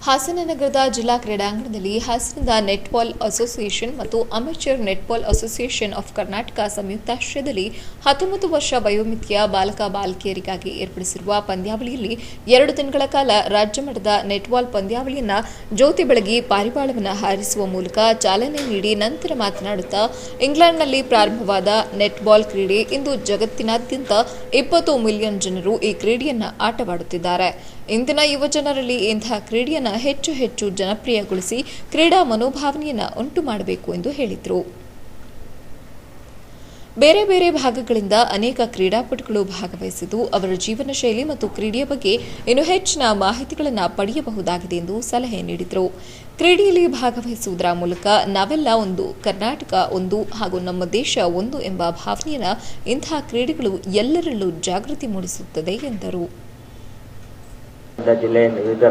ಹಾಸನ ನಗರದ ಜಿಲ್ಲಾ ಕ್ರೀಡಾಂಗಣದಲ್ಲಿ ಹಾಸನದ ನೆಟ್ಬಾಲ್ ಅಸೋಸಿಯೇಷನ್ ಮತ್ತು amateur netball association of Karnataka ಸಂಯುಕ್ತಾಶ್ರಯದಲ್ಲಿ 19 ವರ್ಷ ವಯೋಮಿತಿಯ ಬಾಲಕ ಬಾಲಕಿಯರಿಗಾಗಿ ಏರ್ಪಡಿಸಿರುವ ಪಂದ್ಯಾವಳಿಯಲ್ಲಿ 2 ದಿನಗಳ ಕಾಲ ರಾಜ್ಯ ಮಟ್ಟದ ನೆಟ್ಬಾಲ್ ಪಂದ್ಯಾವಳಿಯನ್ನು ಜ್ಯೋತಿ ಬೆಳಗಿ ಪಾರಿವಾಳವನ್ನು ಹಾರಿಸುವ ಮೂಲಕ ಚಾಲನೆ ನೀಡಿ ನಂತರ ಮಾತನಾಡುತ್ತಾ, ಇಂಗ್ಲೆಂಡ್ನಲ್ಲಿ ಪ್ರಾರಂಭವಾದ ನೆಟ್ಬಾಲ್ ಕ್ರೀಡೆ ಇಂದು ಜಗತ್ತಿನಾದ್ಯಂತ 20 ಮಿಲಿಯನ್ ಜನರು ಈ ಕ್ರೀಡೆಯನ್ನು ಆಟವಾಡುತ್ತಿದ್ದಾರೆ. ಇಂದಿನ ಯುವ ಜನರಲ್ಲಿ ಇಂತಹ ಕ್ರೀಡೆಯನ್ನು ಹೆಚ್ಚು ಹೆಚ್ಚು ಜನಪ್ರಿಯಗೊಳಿಸಿ ಕ್ರೀಡಾ ಮನೋಭಾವನೆಯನ್ನು ಉಂಟು ಮಾಡಬೇಕು ಎಂದು ಹೇಳಿದರು. ಬೇರೆ ಬೇರೆ ಭಾಗಗಳಿಂದ ಅನೇಕ ಕ್ರೀಡಾಪಟುಗಳು ಭಾಗವಹಿಸಿದ್ದು ಅವರ ಜೀವನ ಶೈಲಿ ಮತ್ತು ಕ್ರೀಡೆಯ ಬಗ್ಗೆ ಇನ್ನೂ ಹೆಚ್ಚಿನ ಮಾಹಿತಿಗಳನ್ನು ಪಡೆಯಬಹುದಾಗಿದೆ ಎಂದು ಸಲಹೆ ನೀಡಿದರು. ಕ್ರೀಡೆಯಲ್ಲಿ ಭಾಗವಹಿಸುವುದರ ಮೂಲಕ ನಾವೆಲ್ಲ ಒಂದು, ಕರ್ನಾಟಕ ಒಂದು ಹಾಗೂ ನಮ್ಮ ದೇಶ ಒಂದು ಎಂಬ ಭಾವನೆಯನ್ನು ಇಂತಹ ಕ್ರೀಡೆಗಳು ಎಲ್ಲರಲ್ಲೂ ಜಾಗೃತಿ ಮೂಡಿಸುತ್ತದೆ ಎಂದರು.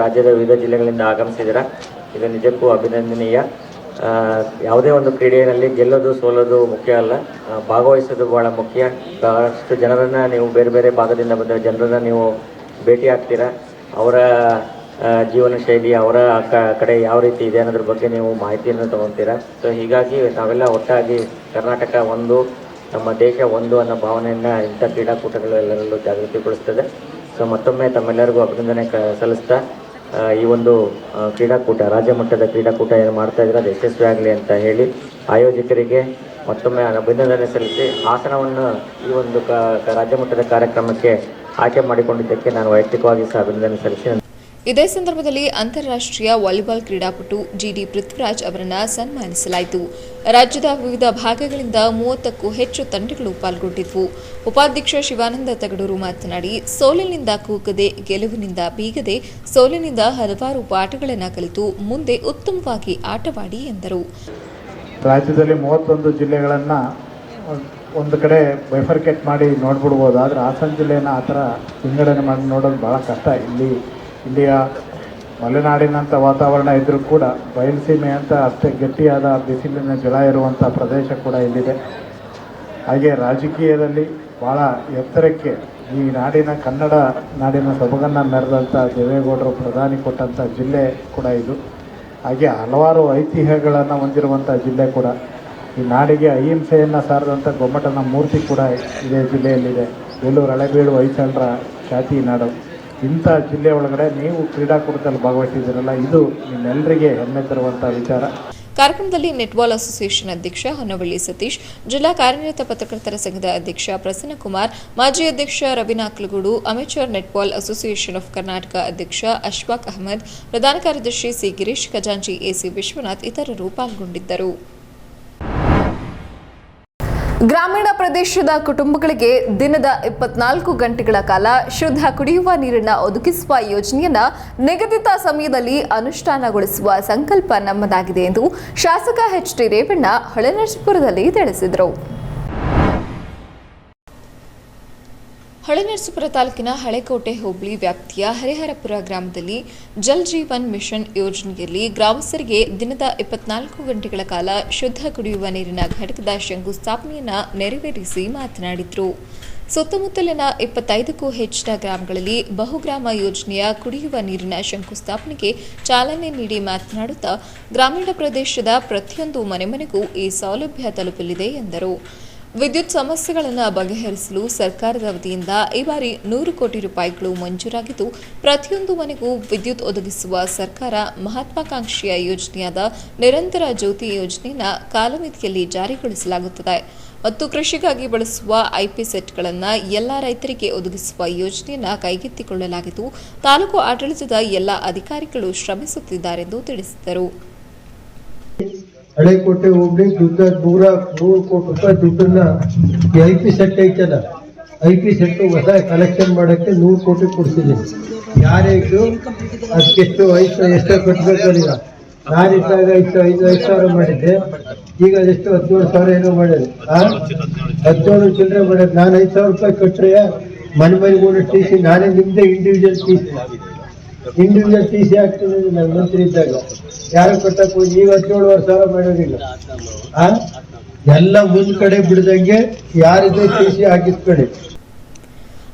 ರಾಜ್ಯದ ವಿವಿಧ ಜಿಲ್ಲೆಗಳಿಂದ ಆಗಮಿಸಿದ್ದೀರಾ, ಇದು ನಿಜಕ್ಕೂ ಅಭಿನಂದನೀಯ. ಯಾವುದೇ ಒಂದು ಕ್ರೀಡೆಯಲ್ಲಿ ಗೆಲ್ಲೋದು ಸೋಲೋದು ಮುಖ್ಯ ಅಲ್ಲ, ಭಾಗವಹಿಸೋದು ಬಹಳ ಮುಖ್ಯ. ಬಹಳಷ್ಟು ಜನರನ್ನು ನೀವು ಬೇರೆ ಬೇರೆ ಭಾಗದಿಂದ ಬಂದ ಜನರನ್ನು ನೀವು ಭೇಟಿ ಆಗ್ತೀರಾ, ಅವರ ಜೀವನ ಶೈಲಿ ಅವರ ಕಡೆ ಯಾವ ರೀತಿ ಇದೆ ಅನ್ನೋದ್ರ ಬಗ್ಗೆ ನೀವು ಮಾಹಿತಿಯನ್ನು ತಗೊತೀರಾ. ಸೊ ಹೀಗಾಗಿ ನಾವೆಲ್ಲ ಒಟ್ಟಾಗಿ ಕರ್ನಾಟಕ ಒಂದು, ನಮ್ಮ ದೇಶ ಒಂದು ಅನ್ನೋ ಭಾವನೆಯನ್ನು ಇಂಥ ಕ್ರೀಡಾಕೂಟಗಳು ಎಲ್ಲರಲ್ಲೂ ಜಾಗೃತಿಗೊಳಿಸ್ತದೆ. ಸೊ ಮತ್ತೊಮ್ಮೆ ತಮ್ಮೆಲ್ಲರಿಗೂ ಅಭಿನಂದನೆ ಸಲ್ಲಿಸ್ತಾ ಈ ಒಂದು ಕ್ರೀಡಾಕೂಟ, ರಾಜ್ಯ ಮಟ್ಟದ ಕ್ರೀಡಾಕೂಟ ಏನು ಮಾಡ್ತಾ ಇದ್ರೆ ಅದು ಯಶಸ್ವಿ ಆಗಲಿ ಅಂತ ಹೇಳಿ ಆಯೋಜಕರಿಗೆ ಮತ್ತೊಮ್ಮೆ ಅಭಿನಂದನೆ ಸಲ್ಲಿಸಿ ಹಾಸನವನ್ನು ಈ ಒಂದು ರಾಜ್ಯ ಮಟ್ಟದ ಕಾರ್ಯಕ್ರಮಕ್ಕೆ ಆಯ್ಕೆ ಮಾಡಿಕೊಂಡಿದ್ದಕ್ಕೆ ನಾನು ವೈಯಕ್ತಿಕವಾಗಿ ಸಹ ಅಭಿನಂದನೆ ಸಲ್ಲಿಸಿ. ಇದೇ ಸಂದರ್ಭದಲ್ಲಿ ಅಂತಾರಾಷ್ಟ್ರೀಯ ವಾಲಿಬಾಲ್ ಕ್ರೀಡಾಪಟು ಜಿಡಿ ಪೃಥ್ವಿರಾಜ್ ಅವರನ್ನು ಸನ್ಮಾನಿಸಲಾಯಿತು. ರಾಜ್ಯದ ವಿವಿಧ ಭಾಗಗಳಿಂದ 30ಕ್ಕೂ ಹೆಚ್ಚು ತಂಡಗಳು ಪಾಲ್ಗೊಂಡಿದ್ವು. ಉಪಾಧ್ಯಕ್ಷ ಶಿವಾನಂದ ತಗಡೂರು ಮಾತನಾಡಿ, ಸೋಲಿನಿಂದ ಕೂಗದೆ, ಗೆಲುವಿನಿಂದ ಬೀಗದೆ, ಸೋಲಿನಿಂದ ಹಲವಾರು ಪಾಠಗಳನ್ನು ಕಲಿತು ಮುಂದೆ ಉತ್ತಮವಾಗಿ ಆಟವಾಡಿ ಎಂದರು. ರಾಜ್ಯದಲ್ಲಿ 31 ಜಿಲ್ಲೆಗಳನ್ನು ಒಂದು ಕಡೆ ಬೈಫರ್ಕೇಟ್ ಮಾಡಿ ನೋಡ್ಬಿಡ್ಬೋದು. ಆದರೆ ಹಾಸನ ಜಿಲ್ಲೆಯನ್ನು ಆ ಥರ ವಿಂಗಡಣೆ ಮಾಡಿ ನೋಡೋದು ಭಾಳ ಕಷ್ಟ. ಇಲ್ಲಿಯ ಮಲೆನಾಡಿನಂಥ ವಾತಾವರಣ ಇದ್ದರೂ ಕೂಡ ಬಯಲುಸೀಮೆ ಅಂತ ಅಷ್ಟೇ ಗಟ್ಟಿಯಾದ ಬಿಸಿಲಿನ ಜಲ ಇರುವಂಥ ಪ್ರದೇಶ ಕೂಡ ಇಲ್ಲಿದೆ. ಹಾಗೆ ರಾಜಕೀಯದಲ್ಲಿ ಭಾಳ ಎತ್ತರಕ್ಕೆ ಈ ನಾಡಿನ ಕನ್ನಡ ನಾಡಿನ ಸೊಬಗನ್ನು ಮೆರೆದಂಥ ದೇವೇಗೌಡರು ಪ್ರಧಾನಿ ಕೊಟ್ಟಂಥ ಜಿಲ್ಲೆ ಕೂಡ ಇದು. ಹಾಗೆ ಹಲವಾರು ಐತಿಹ್ಯಗಳನ್ನು ಹೊಂದಿರುವಂಥ ಜಿಲ್ಲೆ ಕೂಡ. ಈ ನಾಡಿಗೆ ಅಹಿಂಸೆಯನ್ನು ಸಾರಿದಂಥ ಗೊಮ್ಮಟನ ಮೂರ್ತಿ ಕೂಡ ಇದೇ ಜಿಲ್ಲೆಯಲ್ಲಿದೆ. ಬೇಲೂರು ಹಳೆಬೀಡು ಹೊಯ್ಸಳರ ಖ್ಯಾತಿ ನಾಡು. ಇಂಥ ಜಿಲ್ಲೆ ಒಳಗಡೆ ನೀವು ಕ್ರೀಡಾಕೂಟದಲ್ಲಿ ಭಾಗವಹಿಸಿದ್ದೀರಲ್ಲ, ಇದು ನಿಮ್ಮೆಲ್ಲರಿಗೆ ಹೆಮ್ಮೆ ತರುವಂಥ ವಿಚಾರ. ಕಾರ್ಯಕ್ರಮದಲ್ಲಿ ನೆಟ್ಬಾಲ್ ಅಸೋಸಿಯೇಷನ್ ಅಧ್ಯಕ್ಷ ಹೊನ್ನವಳ್ಳಿ ಸತೀಶ್, ಜಿಲ್ಲಾ ಕಾರ್ಯನಿರತ ಪತ್ರಕರ್ತರ ಸಂಘದ ಅಧ್ಯಕ್ಷ ಪ್ರಸನ್ನಕುಮಾರ್, ಮಾಜಿ ಅಧ್ಯಕ್ಷ Raveena Aklagudu, amateur netball association of Karnataka ಅಧ್ಯಕ್ಷ ಅಶ್ಫಾಕ್ ಅಹಮದ್, ಪ್ರಧಾನ ಕಾರ್ಯದರ್ಶಿ ಸಿ ಗಿರೀಶ್, ಖಜಾಂಚಿ ಎಸಿ ವಿಶ್ವನಾಥ್ ಇತರರು ಪಾಲ್ಗೊಂಡಿದ್ದರು. ಗ್ರಾಮೀಣ ಪ್ರದೇಶದ ಕುಟುಂಬಗಳಿಗೆ ದಿನದ 24 ಗಂಟೆಗಳ ಕಾಲ ಶುದ್ಧ ಕುಡಿಯುವ ನೀರನ್ನು ಒದಗಿಸುವ ಯೋಜನೆಯನ್ನು ನಿಗದಿತ ಸಮಯದಲ್ಲಿ ಅನುಷ್ಠಾನಗೊಳಿಸುವ ಸಂಕಲ್ಪ ನಮ್ಮದಾಗಿದೆ ಎಂದು ಶಾಸಕ ಎಚ್.ಟಿ. ರೇವಣ್ಣ ಹೊಳೆನರಸೀಪುರದಲ್ಲಿ ತಿಳಿಸಿದರು. ಹೊಳೆನರಸೀಪುರ ತಾಲೂಕಿನ ಹಳೆಕೋಟೆ ಹೋಬಳಿ ವ್ಯಾಪ್ತಿಯ ಹರಿಹರಪುರ ಗ್ರಾಮದಲ್ಲಿ ಜಲ್ ಜೀವನ್ ಮಿಷನ್ ಯೋಜನೆಯಲ್ಲಿ ಗ್ರಾಮಸ್ಥರಿಗೆ ದಿನದ 24 ಗಂಟೆಗಳ ಕಾಲ ಶುದ್ಧ ಕುಡಿಯುವ ನೀರಿನ ಘಟಕದ ಶಂಕುಸ್ಥಾಪನೆಯನ್ನು ನೆರವೇರಿಸಿ ಮಾತನಾಡಿದರು. ಸುತ್ತಮುತ್ತಲಿನ 25ಕ್ಕೂ ಹೆಚ್ಚಿನ ಗ್ರಾಮಗಳಲ್ಲಿ ಬಹುಗ್ರಾಮ ಯೋಜನೆಯ ಕುಡಿಯುವ ನೀರಿನ ಶಂಕುಸ್ಥಾಪನೆಗೆ ಚಾಲನೆ ನೀಡಿ ಮಾತನಾಡುತ್ತಾ, ಗ್ರಾಮೀಣ ಪ್ರದೇಶದ ಪ್ರತಿಯೊಂದು ಮನೆಮನೆಗೂ ಈ ಸೌಲಭ್ಯ ತಲುಪಲಿದೆ ಎಂದರು. ವಿದ್ಯುತ್ ಸಮಸ್ಯೆಗಳನ್ನು ಬಗೆಹರಿಸಲು ಸರ್ಕಾರದ ವತಿಯಿಂದ ಈ ಬಾರಿ 100 ಕೋಟಿ ರೂಪಾಯಿಗಳು ಮಂಜೂರಾಗಿದ್ದು, ಪ್ರತಿಯೊಂದು ಮನೆಗೂ ವಿದ್ಯುತ್ ಒದಗಿಸುವ ಸರ್ಕಾರ ಮಹತ್ವಾಕಾಂಕ್ಷೆಯ ಯೋಜನೆಯಾದ ನಿರಂತರ ಜ್ಯೋತಿ ಯೋಜನೆಯನ್ನು ಕಾಲಮಿತಿಯಲ್ಲಿ ಜಾರಿಗೊಳಿಸಲಾಗುತ್ತದೆ ಮತ್ತು ಕೃಷಿಗಾಗಿ ಬಳಸುವ ಐಪಿ ಸೆಟ್ಗಳನ್ನು ಎಲ್ಲ ರೈತರಿಗೆ ಒದಗಿಸುವ ಯೋಜನೆಯನ್ನು ಕೈಗೆತ್ತಿಕೊಳ್ಳಲಾಗಿದ್ದು, ತಾಲೂಕು ಆಡಳಿತದ ಎಲ್ಲ ಅಧಿಕಾರಿಗಳು ಶ್ರಮಿಸುತ್ತಿದ್ದಾರೆಂದು ತಿಳಿಸಿದರು. ಹಳೆಕೋಟೆ ಹೋಗ್ಲಿ ದುಡ್ಡ 100 ಕೋಟಿ ರೂಪಾಯಿ ದುಡ್ಡನ್ನ ಐಪಿ ಸೆಟ್ ಐತಲ್ಲ, ಐಪಿ ಸೆಟ್ ಹೊಸ ಕಲೆಕ್ಷನ್ ಮಾಡಕ್ಕೆ 100 ಕೋಟಿ ಕೊಡ್ತಿದ್ದೀನಿ. ಯಾರೇ ಇದ್ದು ಅದಕ್ಕೆಷ್ಟು ಎಷ್ಟೋ ಕಟ್ಟಬೇಕು. ಈಗ ನಾನಿದ್ದಾಗ 5 ಸಾವಿರ ಮಾಡಿದ್ದೆ, ಈಗ ಅದೆಷ್ಟು 17,000 ಏನೋ ಮಾಡಿದೆ. 17 ಚಿಲ್ಲರೆ ಮಾಡಿದೆ. ನಾನು 5,000 ರೂಪಾಯಿ ಕಟ್ಟರೆ ಮನೆಗೂ ಟಿ ಸಿ ನಾನೇ ನಿಮ್ದೇ ಇಂಡಿವಿಜುವಲ್ ಟಿ ಸಿ ಆಗ್ತೀನಿ. ನನ್ನ ಮಂತ್ರಿ ಇದ್ದಾಗ ಯಾರು ಕಟ್ಟಕ್ ಹೋಗಿ ಈಗ 17,000 ಮಾಡೋದಿಲ್ಲ. ಎಲ್ಲ ಮುಂದ್ ಕಡೆ ಬಿಡದಂಗೆ ಯಾರಿದೆ ಟಿ ಸಿ ಹಾಕಿದ ಕಡೆ.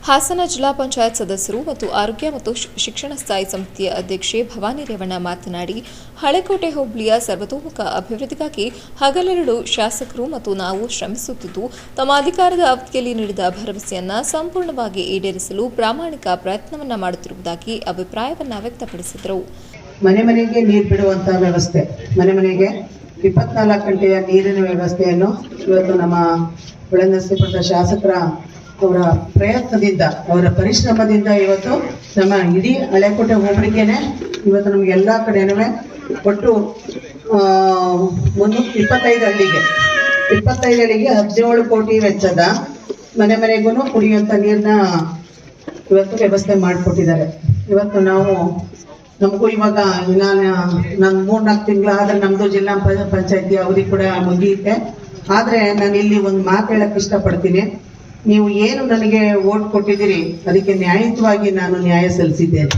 ಹಾಸನ ಜಿಲ್ಲಾ ಪಂಚಾಯತ್ ಸದಸ್ಯರು ಮತ್ತು ಆರೋಗ್ಯ ಮತ್ತು ಶಿಕ್ಷಣ ಸ್ಥಾಯಿ ಸಮಿತಿಯ ಅಧ್ಯಕ್ಷೆ ಭವಾನಿ ರೇವಣ್ಣ ಮಾತನಾಡಿ, ಹಳೆಕೋಟೆ ಹೋಬಳಿಯ ಸರ್ವತೋಮುಖ ಅಭಿವೃದ್ಧಿಗಾಗಿ ಹಗಲಿರುಳು ಶಾಸಕರು ಮತ್ತು ನಾವು ಶ್ರಮಿಸುತ್ತಿದ್ದು, ತಮ್ಮ ಅಧಿಕಾರದ ಅವಧಿಯಲ್ಲಿ ನೀಡಿದ ಭರವಸೆಯನ್ನು ಸಂಪೂರ್ಣವಾಗಿ ಈಡೇರಿಸಲು ಪ್ರಾಮಾಣಿಕ ಪ್ರಯತ್ನವನ್ನ ಮಾಡುತ್ತಿರುವುದಾಗಿ ಅಭಿಪ್ರಾಯವನ್ನ ವ್ಯಕ್ತಪಡಿಸಿದರು. ಮನೆ ಮನೆಗೆ ನೀರು ಬಿಡುವಂತಹ ವ್ಯವಸ್ಥೆ, ಮನೆ ಮನೆಗೆ 24 ಗಂಟೆಯ ನೀರಿನ ವ್ಯವಸ್ಥೆಯನ್ನು ಇವತ್ತು ನಮ್ಮ ಹೊಳೆನರಸೀಪುರದ ಶಾಸಕರ ಅವರ ಪ್ರಯತ್ನದಿಂದ, ಅವರ ಪರಿಶ್ರಮದಿಂದ ಇವತ್ತು ನಮ್ಮ ಇಡೀ ಹಳೆಕೋಟೆ ಹೋಬಳಿಗೆನೆ ಇವತ್ತು ನಮ್ಗೆ ಎಲ್ಲಾ ಕಡೆನೂ ಒಟ್ಟು 25 ಹಳ್ಳಿಗೆ 17 ಕೋಟಿ ವೆಚ್ಚದ ಮನೆ ಮನೆಗೂ ಕುಡಿಯುವಂತ ನೀರನ್ನ ಇವತ್ತು ವ್ಯವಸ್ಥೆ ಮಾಡಿಕೊಟ್ಟಿದ್ದಾರೆ. ಇವತ್ತು ನಮಗೂ ಇವಾಗ ನಾನು 3-4 ತಿಂಗಳು ಆದ್ರೆ ನಮ್ದು ಜಿಲ್ಲಾ ಪಂಚಾಯತಿ ಅವಧಿ ಕೂಡ ಮುಗಿಯುತ್ತೆ. ಆದ್ರೆ ನಾನು ಇಲ್ಲಿ ಒಂದು ಮಾತು ಹೇಳಕ್ ಇಷ್ಟಪಡ್ತೀನಿ. ನೀವು ಏನು ನನಗೆ ವೋಟ್ ಕೊಟ್ಟಿದ್ದೀರಿ ಅದಕ್ಕೆ ನ್ಯಾಯಯುತವಾಗಿ ನಾನು ನ್ಯಾಯ ಸಲ್ಲಿಸಿದ್ದೇನೆ.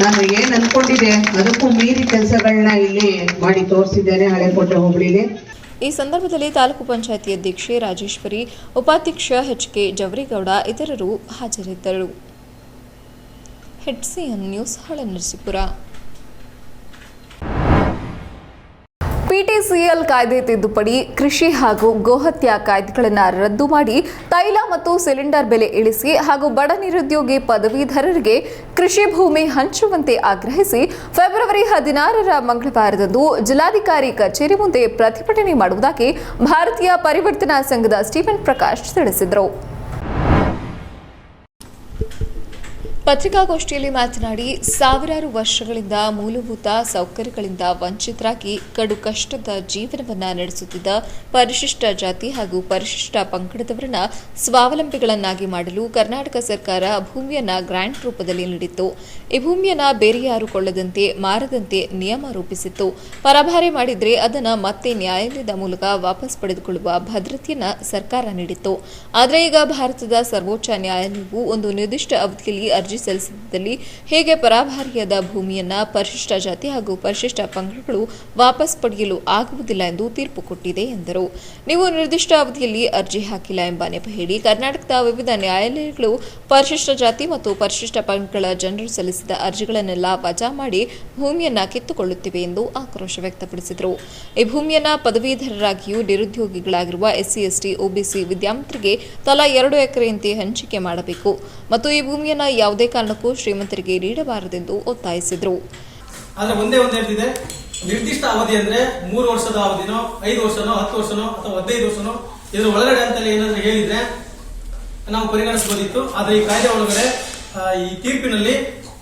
ನಾನು ಏನ್ ಅನ್ಕೊಂಡಿದ್ದೆ ಅದಕ್ಕೂ ಮೀರಿ ಕೆಲಸಗಳನ್ನ ಇಲ್ಲಿ ಮಾಡಿ ತೋರಿಸಿದ್ದೇನೆ ಹಳೆಕೋಟೆ ಹೋಬಳಿಲಿ. ಈ ಸಂದರ್ಭದಲ್ಲಿ ತಾಲೂಕು ಪಂಚಾಯತಿ ಅಧ್ಯಕ್ಷೆ ರಾಜೇಶ್ವರಿ, ಉಪಾಧ್ಯಕ್ಷ ಎಚ್.ಕೆ. ಜವರೇಗೌಡ ಇತರರು ಹಾಜರಿದ್ದರು. HCN news Holenarasipura. PTCL ಕಾಯ್ದೆ ತಿದ್ದುಪಡಿ, ಕೃಷಿ ಹಾಗೂ ಗೋಹತ್ಯೆ ಕಾಯ್ದೆಗಳನ್ನು ರದ್ದು ಮಾಡಿ ತೈಲ ಮತ್ತು ಸಿಲಿಂಡರ್ ಬೆಲೆ ಇಳಿಸಿ ಹಾಗೂ ಬಡ ನಿರುದ್ಯೋಗಿ ಪದವೀಧರರಿಗೆ ಕೃಷಿ ಭೂಮಿ ಹಂಚುವಂತೆ ಆಗ್ರಹಿಸಿ ಫೆಬ್ರವರಿ 16 ಮಂಗಳವಾರದಂದು ಜಿಲ್ಲಾಧಿಕಾರಿ ಕಚೇರಿ ಮುಂದೆ ಪ್ರತಿಭಟನೆ ಮಾಡುವುದಾಗಿ ಭಾರತೀಯ ಪರಿವರ್ತನಾ ಸಂಘದ ಸ್ಟೀಫನ್ ಪ್ರಕಾಶ್ ತಿಳಿಸಿದರು. ಪತ್ರಿಕಾಗೋಷ್ಠಿಯಲ್ಲಿ ಮಾತನಾಡಿ, ಸಾವಿರಾರು ವರ್ಷಗಳಿಂದ ಮೂಲಭೂತ ಸೌಕರ್ಯಗಳಿಂದ ವಂಚಿತರಾಗಿ ಕಡು ಕಷ್ಟದ ಜೀವನವನ್ನು ನಡೆಸುತ್ತಿದ್ದ ಪರಿಶಿಷ್ಟ ಜಾತಿ ಹಾಗೂ ಪರಿಶಿಷ್ಟ ಪಂಗಡದವರನ್ನ ಸ್ವಾವಲಂಬಿಗಳನ್ನಾಗಿ ಮಾಡಲು ಕರ್ನಾಟಕ ಸರ್ಕಾರ ಭೂಮಿಯನ್ನ ಗ್ರಾಂಟ್ ರೂಪದಲ್ಲಿ ನೀಡಿತ್ತು. ಈ ಭೂಮಿಯನ್ನ ಬೇರೆ ಯಾರು ಕೊಳ್ಳದಂತೆ ಮಾರದಂತೆ ನಿಯಮ ರೂಪಿಸಿತ್ತು. ಪರಭಾರೆ ಮಾಡಿದ್ರೆ ಅದನ್ನು ಮತ್ತೆ ನ್ಯಾಯಾಲಯದ ಮೂಲಕ ವಾಪಸ್ ಪಡೆದುಕೊಳ್ಳುವ ಭದ್ರತೆಯನ್ನ ಸರ್ಕಾರ ನೀಡಿತ್ತು. ಆದರೆ ಈಗ ಭಾರತದ ಸರ್ವೋಚ್ಚ ನ್ಯಾಯಾಲಯವು ಒಂದು ನಿರ್ದಿಷ್ಟ ಅವಧಿಯಲ್ಲಿ ಅರ್ಜಿ ಸಲ್ಲಿಸಿದಲ್ಲಿ ಹೇಗೆ ಪರಭಾರೆಯಾದ ಭೂಮಿಯನ್ನ ಪರಿಶಿಷ್ಟ ಜಾತಿ ಹಾಗೂ ಪರಿಶಿಷ್ಟ ಪಂಗಡಗಳು ವಾಪಸ್ ಪಡೆಯಲು ಆಗುವುದಿಲ್ಲ ಎಂದು ತೀರ್ಪು ಕೊಟ್ಟಿದೆ ಎಂದರು. ನೀವು ನಿರ್ದಿಷ್ಟ ಅವಧಿಯಲ್ಲಿ ಅರ್ಜಿ ಹಾಕಿಲ್ಲ ಎಂಬ ನೆಪ ಹೇಳಿ ಕರ್ನಾಟಕದ ವಿವಿಧ ನ್ಯಾಯಾಲಯಗಳು ಪರಿಶಿಷ್ಟ ಜಾತಿ ಮತ್ತು ಪರಿಶಿಷ್ಟ ಪಂಗಡಗಳ ಜನರು ಸಲ್ಲಿಸಿದ ಅರ್ಜಿಗಳನ್ನೆಲ್ಲ ವಜಾ ಮಾಡಿ ಭೂಮಿಯನ್ನ ಕಿತ್ತುಕೊಳ್ಳುತ್ತಿವೆ ಎಂದು ಆಕ್ರೋಶ ವ್ಯಕ್ತಪಡಿಸಿದರು. ಈ ಭೂಮಿಯನ್ನ ಪದವೀಧರರಾಗಿಯೂ ನಿರುದ್ಯೋಗಿಗಳಾಗಿರುವ SC, ST, OBC ವಿದ್ಯಾವಂತರಿಗೆ ತಲಾ 2 ಎಕರೆಯಂತೆ ಹಂಚಿಕೆ ಮಾಡಬೇಕು ಮತ್ತು ಈ ಭೂಮಿಯನ್ನ ಯಾವುದೇ ಕಾರಣಕ್ಕೂ ಶ್ರೀಮಂತರಿಗೆ ನೀಡಬಾರದೆಂದು ಒತ್ತಾಯಿಸಿದರು. ಆದ್ರೆ ಒಂದೇ ಹೇಳ್ತಿದೆ, ನಿರ್ದಿಷ್ಟ ಅವಧಿ ಅಂದ್ರೆ 3 ವರ್ಷದ ಅವಧಿನೋ 5 ವರ್ಷನೋ 10 ವರ್ಷನೋ ಅಥವಾ 15 ವರ್ಷನೋ ಇದರ ಒಳಗಡೆ ಅಂತ ಏನಾದ್ರೂ ಹೇಳಿದ್ರೆ ನಾವು ಪರಿಗಣಿಸಬಹುದಿತ್ತು. ಆದ್ರೆ ಈ ಕಾಯ್ದೆ ಒಳಗಡೆ ಈ ತೀರ್ಪಿನಲ್ಲಿ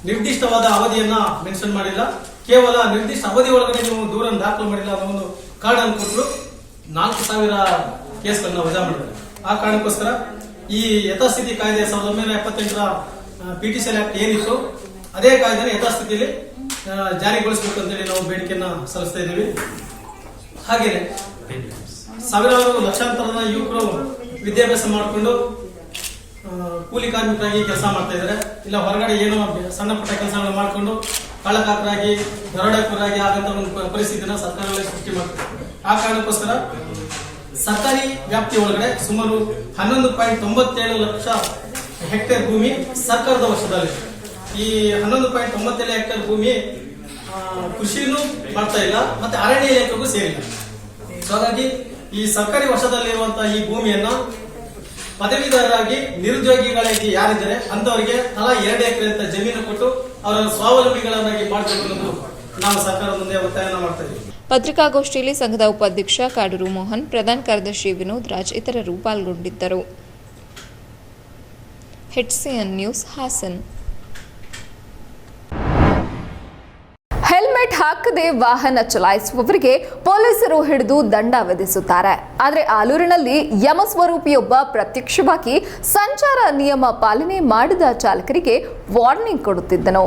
ನಿರ್ದಿಷ್ಟವಾದ ಅವಧಿಯನ್ನ ಮೆನ್ಷನ್ ಮಾಡಿಲ್ಲ. ಕೇವಲ ನಿರ್ದಿಷ್ಟ ಅವಧಿ ಒಳಗಡೆ ನೀವು ದೂರನ್ನು ದಾಖಲು ಮಾಡಿಲ್ಲ ಅನ್ನೋ ಒಂದು ಕಾರಣವನ್ನು ಕೊಟ್ಟರು 4,000 ಕೇಸ್ಗಳನ್ನ ವಜಾ ಮಾಡಿದ್ದಾರೆ. ಆ ಕಾರಣಕ್ಕೋಸ್ಕರ ಈ ಯಥಾಸ್ಥಿತಿ ಕಾಯ್ದೆ 1978ರ PTCL ಆಕ್ಟ್ ಏನಿತ್ತು ಅದೇ ಕಾಯ್ದೆನ ಯಥಾಸ್ಥಿತಿಯಲ್ಲಿ ಜಾರಿಗೊಳಿಸಬೇಕು ಅಂತೇಳಿ ನಾವು ಬೇಡಿಕೆಯನ್ನ ಸಲ್ಲಿಸ್ತಾ ಇದ್ದೀವಿ. ಹಾಗೇನೆ ಸಾವಿರಾರು ಲಕ್ಷಾಂತರ ಯುವಕರು ವಿದ್ಯಾಭ್ಯಾಸ ಮಾಡಿಕೊಂಡು ಕೂಲಿ ಕಾರ್ಮಿಕರಾಗಿ ಕೆಲಸ ಮಾಡ್ತಾ ಇದ್ದಾರೆ. ಇಲ್ಲ ಹೊರಗಡೆ ಏನೋ ಸಣ್ಣ ಪುಟ್ಟ ಕೆಲಸಗಳನ್ನ ಮಾಡಿಕೊಂಡು ಕಳ್ಳಕಾಕರಾಗಿ ದರೋಡೆಕೋರಾಗಿ ಆಗಂತ ಒಂದು ಪರಿಸ್ಥಿತಿನ ಸರ್ಕಾರಗಳೇ ಸೃಷ್ಟಿ ಮಾಡ್ತಾರೆ. ಆ ಕಾರಣಕ್ಕೋಸ್ಕರ ಸರ್ಕಾರಿ ವ್ಯಾಪ್ತಿ ಒಳಗಡೆ ಸುಮಾರು 11.97 ಲಕ್ಷ ಹೆಕ್ಟೇರ್ ಭೂಮಿ ಸರ್ಕಾರದ ವಶದಲ್ಲಿ. ಈ 11.97 ಹೆಕ್ಟೇರ್ ಭೂಮಿ ಕೃಷಿನೂ ಮಾಡ್ತಾ ಇಲ್ಲ ಮತ್ತೆ ಅರಣ್ಯ ಇಲಾಖೆಗೂ ಸೇರಿಲ್ಲ. ಹಾಗಾಗಿ ಈ ಸರ್ಕಾರಿ ವಶದಲ್ಲಿರುವಂತಹ ಈ ಭೂಮಿಯನ್ನ ಪದವೀಧರರಾಗಿ ನಿರುದ್ಯೋಗಿಗಳಾಗಿ ಯಾರಿದ್ದಾರೆ ಅಂತವರಿಗೆ ತಲಾ 2 ಎಕರೆ ಅಂತ ಜಮೀನು ಕೊಟ್ಟು ಅವರನ್ನು ಸ್ವಾವಲಂಬಿಗಳನ್ನಾಗಿ ಮಾಡಬೇಕು ಅನ್ನೋದು ನಾವು ಸರ್ಕಾರದ ಮುಂದೆ ಒತ್ತಾಯನ ಮಾಡ್ತಾ ಇದ್ದೀವಿ. ಪತ್ರಿಕಾಗೋಷ್ಠಿಯಲ್ಲಿ ಸಂಘದ ಉಪಾಧ್ಯಕ್ಷ ಕಾಡೂರು ಮೋಹನ್, ಪ್ರಧಾನ ಕಾರ್ಯದರ್ಶಿ ವಿನೋದ್ ರಾಜ್ ಇತರರು ಪಾಲ್ಗೊಂಡಿದ್ದರು. HCN news Haasan. ಹೆಲ್ಮೆಟ್ ಹಾಕದೆ ವಾಹನ ಚಲಾಯಿಸುವವರಿಗೆ ಪೊಲೀಸರು ಹಿಡಿದು ದಂಡ ವಿಧಿಸುತ್ತಾರೆ. ಆದರೆ ಆಲೂರಿನಲ್ಲಿ ಯಮಸ್ವರೂಪಿಯೊಬ್ಬ ಪ್ರತ್ಯಕ್ಷವಾಗಿ ಸಂಚಾರ ನಿಯಮ ಪಾಲನೆ ಮಾಡದ ಚಾಲಕರಿಗೆ ವಾರ್ನಿಂಗ್ ಕೊಡುತ್ತಿದ್ದನು.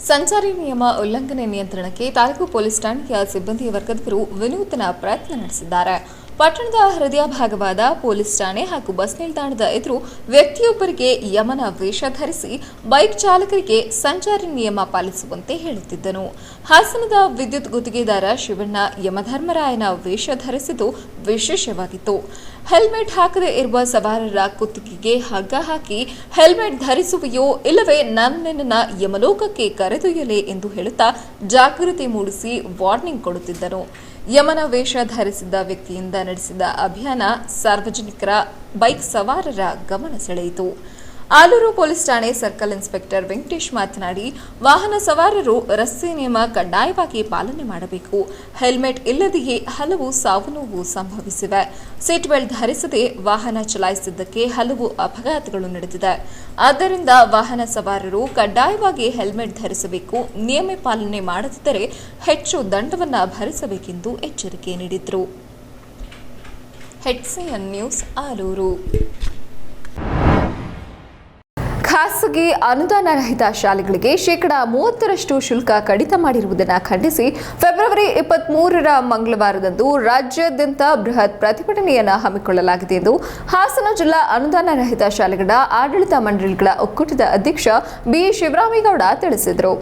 ಸಂಚಾರಿ ನಿಯಮ ಉಲ್ಲಂಘನೆ ನಿಯಂತ್ರಣಕ್ಕೆ ತಾಲೂಕು ಪೊಲೀಸ್ ಠಾಣೆಯ ಸಿಬ್ಬಂದಿ ವರ್ಗದವರು ವಿನೂತನ ಪ್ರಯತ್ನ ನಡೆಸಿದ್ದಾರೆ. ಪಟ್ಟಣದ ಹೃದಯ ಭಾಗವಾದ ಪೊಲೀಸ್ ಠಾಣೆ ಹಾಗೂ ಬಸ್ ನಿಲ್ದಾಣದ ಎದುರು ವ್ಯಕ್ತಿಯೊಬ್ಬರಿಗೆ ಯಮನ ವೇಷ ಧರಿಸಿ ಬೈಕ್ ಚಾಲಕರಿಗೆ ಸಂಚಾರಿ ನಿಯಮ ಪಾಲಿಸುವಂತೆ ಹೇಳುತ್ತಿದ್ದನು. ಹಾಸನದ ವಿದ್ಯುತ್ ಗುತ್ತಿಗೆದಾರ ಶಿವಣ್ಣ ಯಮಧರ್ಮರಾಯನ ವೇಷ ಧರಿಸಿದ್ದು ವಿಶೇಷವಾಗಿತ್ತು. ಹೆಲ್ಮೆಟ್ ಹಾಕದೇ ಇರುವ ಸವಾರರ ಕುತ್ತಿಗೆಗೆ ಹಗ್ಗ ಹಾಕಿ ಹೆಲ್ಮೆಟ್ ಧರಿಸುವೆಯೋ ಇಲ್ಲವೇ ನನ್ನನ್ನ ಯಮಲೋಕಕ್ಕೆ ಕರೆದೊಯ್ಯಲೇ ಎಂದು ಹೇಳುತ್ತಾ ಜಾಗೃತಿ ಮೂಡಿಸಿ ವಾರ್ನಿಂಗ್ ಕೊಡುತ್ತಿದ್ದನು. ಯಮನ ವೇಷ ಧರಿಸಿದ್ದ ವ್ಯಕ್ತಿಯಿಂದ ನಡೆಸಿದ ಅಭಿಯಾನ ಸಾರ್ವಜನಿಕರ ಬೈಕ್ ಸವಾರರ ಗಮನ ಸೆಳೆಯಿತು. ಆಲೂರು ಪೊಲೀಸ್ ಠಾಣೆ ಸರ್ಕಲ್ ಇನ್ಸ್ಪೆಕ್ಟರ್ ವೆಂಕಟೇಶ್ ಮಾತನಾಡಿ, ವಾಹನ ಸವಾರರು ರಸ್ತೆ ನಿಯಮ ಕಡ್ಡಾಯವಾಗಿ ಪಾಲನೆ ಮಾಡಬೇಕು. ಹೆಲ್ಮೆಟ್ ಇಲ್ಲದೆಯೇ ಹಲವು ಸಾವು ನೋವು ಸಂಭವಿಸಿವೆ. ಸೀಟ್ ಬೆಲ್ಟ್ ಧರಿಸದೆ ವಾಹನ ಚಲಾಯಿಸಿದ್ದಕ್ಕೆ ಹಲವು ಅಪಘಾತಗಳು ನಡೆದಿದೆ. ಆದ್ದರಿಂದ ವಾಹನ ಸವಾರರು ಕಡ್ಡಾಯವಾಗಿ ಹೆಲ್ಮೆಟ್ ಧರಿಸಬೇಕು. ನಿಯಮ ಪಾಲನೆ ಮಾಡದಿದ್ದರೆ ಹೆಚ್ಚು ದಂಡವನ್ನು ಭರಿಸಬೇಕೆಂದು ಎಚ್ಚರಿಕೆ ನೀಡಿದರು. HCN news Alur. ಖಾಸಗಿ ಅನುದಾನ ರಹಿತ ಶಾಲೆಗಳಿಗೆ ಶೇಕಡಾ 30% ಶುಲ್ಕ ಕಡಿತ ಮಾಡಿರುವುದನ್ನು ಖಂಡಿಸಿ ಫೆಬ್ರವರಿ 23 ಮಂಗಳವಾರದಂದು ರಾಜ್ಯಾದ್ಯಂತ ಬೃಹತ್ ಪ್ರತಿಭಟನೆಯನ್ನು ಹಮ್ಮಿಕೊಳ್ಳಲಾಗಿದೆ ಎಂದು ಹಾಸನ ಜಿಲ್ಲಾ ಅನುದಾನ ರಹಿತ ಶಾಲೆಗಳ ಆಡಳಿತ ಮಂಡಳಿಗಳ ಒಕ್ಕೂಟದ ಅಧ್ಯಕ್ಷ ಬಿ ಶಿವರಾಮೇಗೌಡ ತಿಳಿಸಿದರು.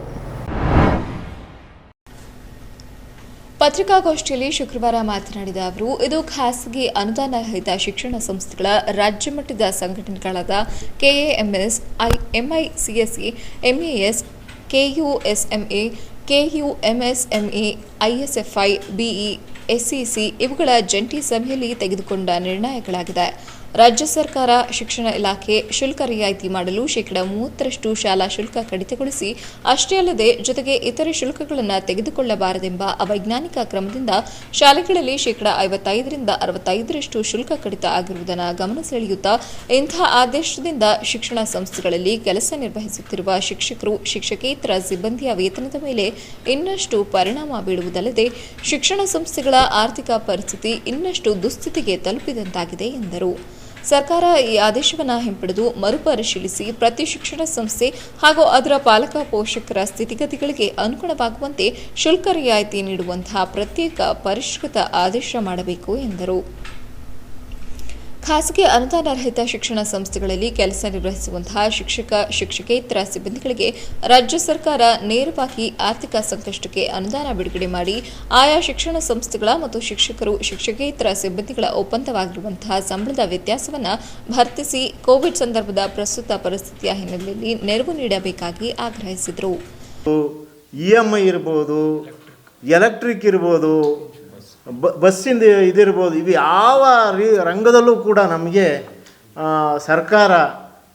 ಪತ್ರಿಕಾಗೋಷ್ಠಿಯಲ್ಲಿ ಶುಕ್ರವಾರ ಮಾತನಾಡಿದ ಅವರು, ಇದು ಖಾಸಗಿ ಅನುದಾನ ರಹಿತ ಶಿಕ್ಷಣ ಸಂಸ್ಥೆಗಳ ರಾಜ್ಯ ಮಟ್ಟದ ಸಂಘಟನೆಗಳಾದ ಕೆಎಎಂಎಸ್, ಎಂಐಸಿಎಸ್ಇ, ಎಂಎಎಸ್, ಕೆಯುಎಸ್ಎಂಎ, ಕೆಯುಎಂಎಸ್ಎಂಇ, ಐಎಸ್ಎಫ್ಐ, ಬಿಇ, ಎಸ್ಸಿಸಿ ಇವುಗಳ ಜಂಟಿ ಸಭೆಯಲ್ಲಿ ತೆಗೆದುಕೊಂಡ ನಿರ್ಣಯಗಳಾಗಿದೆ. ರಾಜ್ಯ ಸರ್ಕಾರ ಶಿಕ್ಷಣ ಇಲಾಖೆ ಶುಲ್ಕ ರಿಯಾಯಿತಿ ಮಾಡಲು ಶೇಕಡಾ 30% ಶಾಲಾ ಶುಲ್ಕ ಕಡಿತಗೊಳಿಸಿ, ಅಷ್ಟೇ ಅಲ್ಲದೆ ಜೊತೆಗೆ ಇತರೆ ಶುಲ್ಕಗಳನ್ನು ತೆಗೆದುಕೊಳ್ಳಬಾರದೆಂಬ ಅವೈಜ್ಞಾನಿಕ ಕ್ರಮದಿಂದ ಶಾಲೆಗಳಲ್ಲಿ ಶೇಕಡಾ 55ರಿಂದ 65% ಶುಲ್ಕ ಕಡಿತ ಆಗಿರುವುದನ್ನು ಗಮನ ಸೆಳೆಯುತ್ತಾ, ಇಂತಹ ಆದೇಶದಿಂದ ಶಿಕ್ಷಣ ಸಂಸ್ಥೆಗಳಲ್ಲಿ ಕೆಲಸ ನಿರ್ವಹಿಸುತ್ತಿರುವ ಶಿಕ್ಷಕರು, ಶಿಕ್ಷಕೇತರ ಸಿಬ್ಬಂದಿಯ ವೇತನದ ಮೇಲೆ ಇನ್ನಷ್ಟು ಪರಿಣಾಮ ಬೀಳುವುದಲ್ಲದೆ ಶಿಕ್ಷಣ ಸಂಸ್ಥೆಗಳ ಆರ್ಥಿಕ ಪರಿಸ್ಥಿತಿ ಇನ್ನಷ್ಟು ದುಸ್ಥಿತಿಗೆ ತಲುಪಿದಂತಾಗಿದೆ ಎಂದರು. ಸರ್ಕಾರ ಈ ಆದೇಶವನ್ನು ಹಿಂಪಡೆದು ಮರುಪರಿಶೀಲಿಸಿ ಪ್ರತಿ ಶಿಕ್ಷಣ ಸಂಸ್ಥೆ ಹಾಗೂ ಅದರ ಪಾಲಕ ಪೋಷಕರ ಸ್ಥಿತಿಗತಿಗಳಿಗೆ ಅನುಗುಣವಾಗುವಂತೆ ಶುಲ್ಕ ರಿಯಾಯಿತಿ ನೀಡುವಂತಹ ಪ್ರತ್ಯೇಕ ಪರಿಷ್ಕೃತ ಆದೇಶ ಮಾಡಬೇಕು ಎಂದರು. ಖಾಸಗಿ ಅನುದಾನ ರಹಿತ ಶಿಕ್ಷಣ ಸಂಸ್ಥೆಗಳಲ್ಲಿ ಕೆಲಸ ನಿರ್ವಹಿಸುವಂತಹ ಶಿಕ್ಷಕ, ಶಿಕ್ಷಕೇತರ ಸಿಬ್ಬಂದಿಗಳಿಗೆ ರಾಜ್ಯ ಸರ್ಕಾರ ನೇರವಾಗಿ ಆರ್ಥಿಕ ಸಂಕಷ್ಟಕ್ಕೆ ಅನುದಾನ ಬಿಡುಗಡೆ ಮಾಡಿ ಆಯಾ ಶಿಕ್ಷಣ ಸಂಸ್ಥೆಗಳ ಮತ್ತು ಶಿಕ್ಷಕರು, ಶಿಕ್ಷಕೇತರ ಸಿಬ್ಬಂದಿಗಳ ಒಪ್ಪಂದವಾಗಿರುವಂತಹ ಸಂಬಳದ ವ್ಯತ್ಯಾಸವನ್ನು ಭರ್ತಿಸಿ ಕೋವಿಡ್ ಸಂದರ್ಭದ ಪ್ರಸ್ತುತ ಪರಿಸ್ಥಿತಿಯ ಹಿನ್ನೆಲೆಯಲ್ಲಿ ನೆರವು ನೀಡಬೇಕಾಗಿ ಆಗ್ರಹಿಸಿದರು. EMI ಇರ್ಬೋದು, ಎಲೆಕ್ಟ್ರಿಕ್ ಇರ್ಬೋದು, ಬಸ್ಸಿಂದ ಇದಿರ್ಬೋದು, ಇದು ಯಾವ ರಂಗದಲ್ಲೂ ಕೂಡ ನಮಗೆ ಸರ್ಕಾರ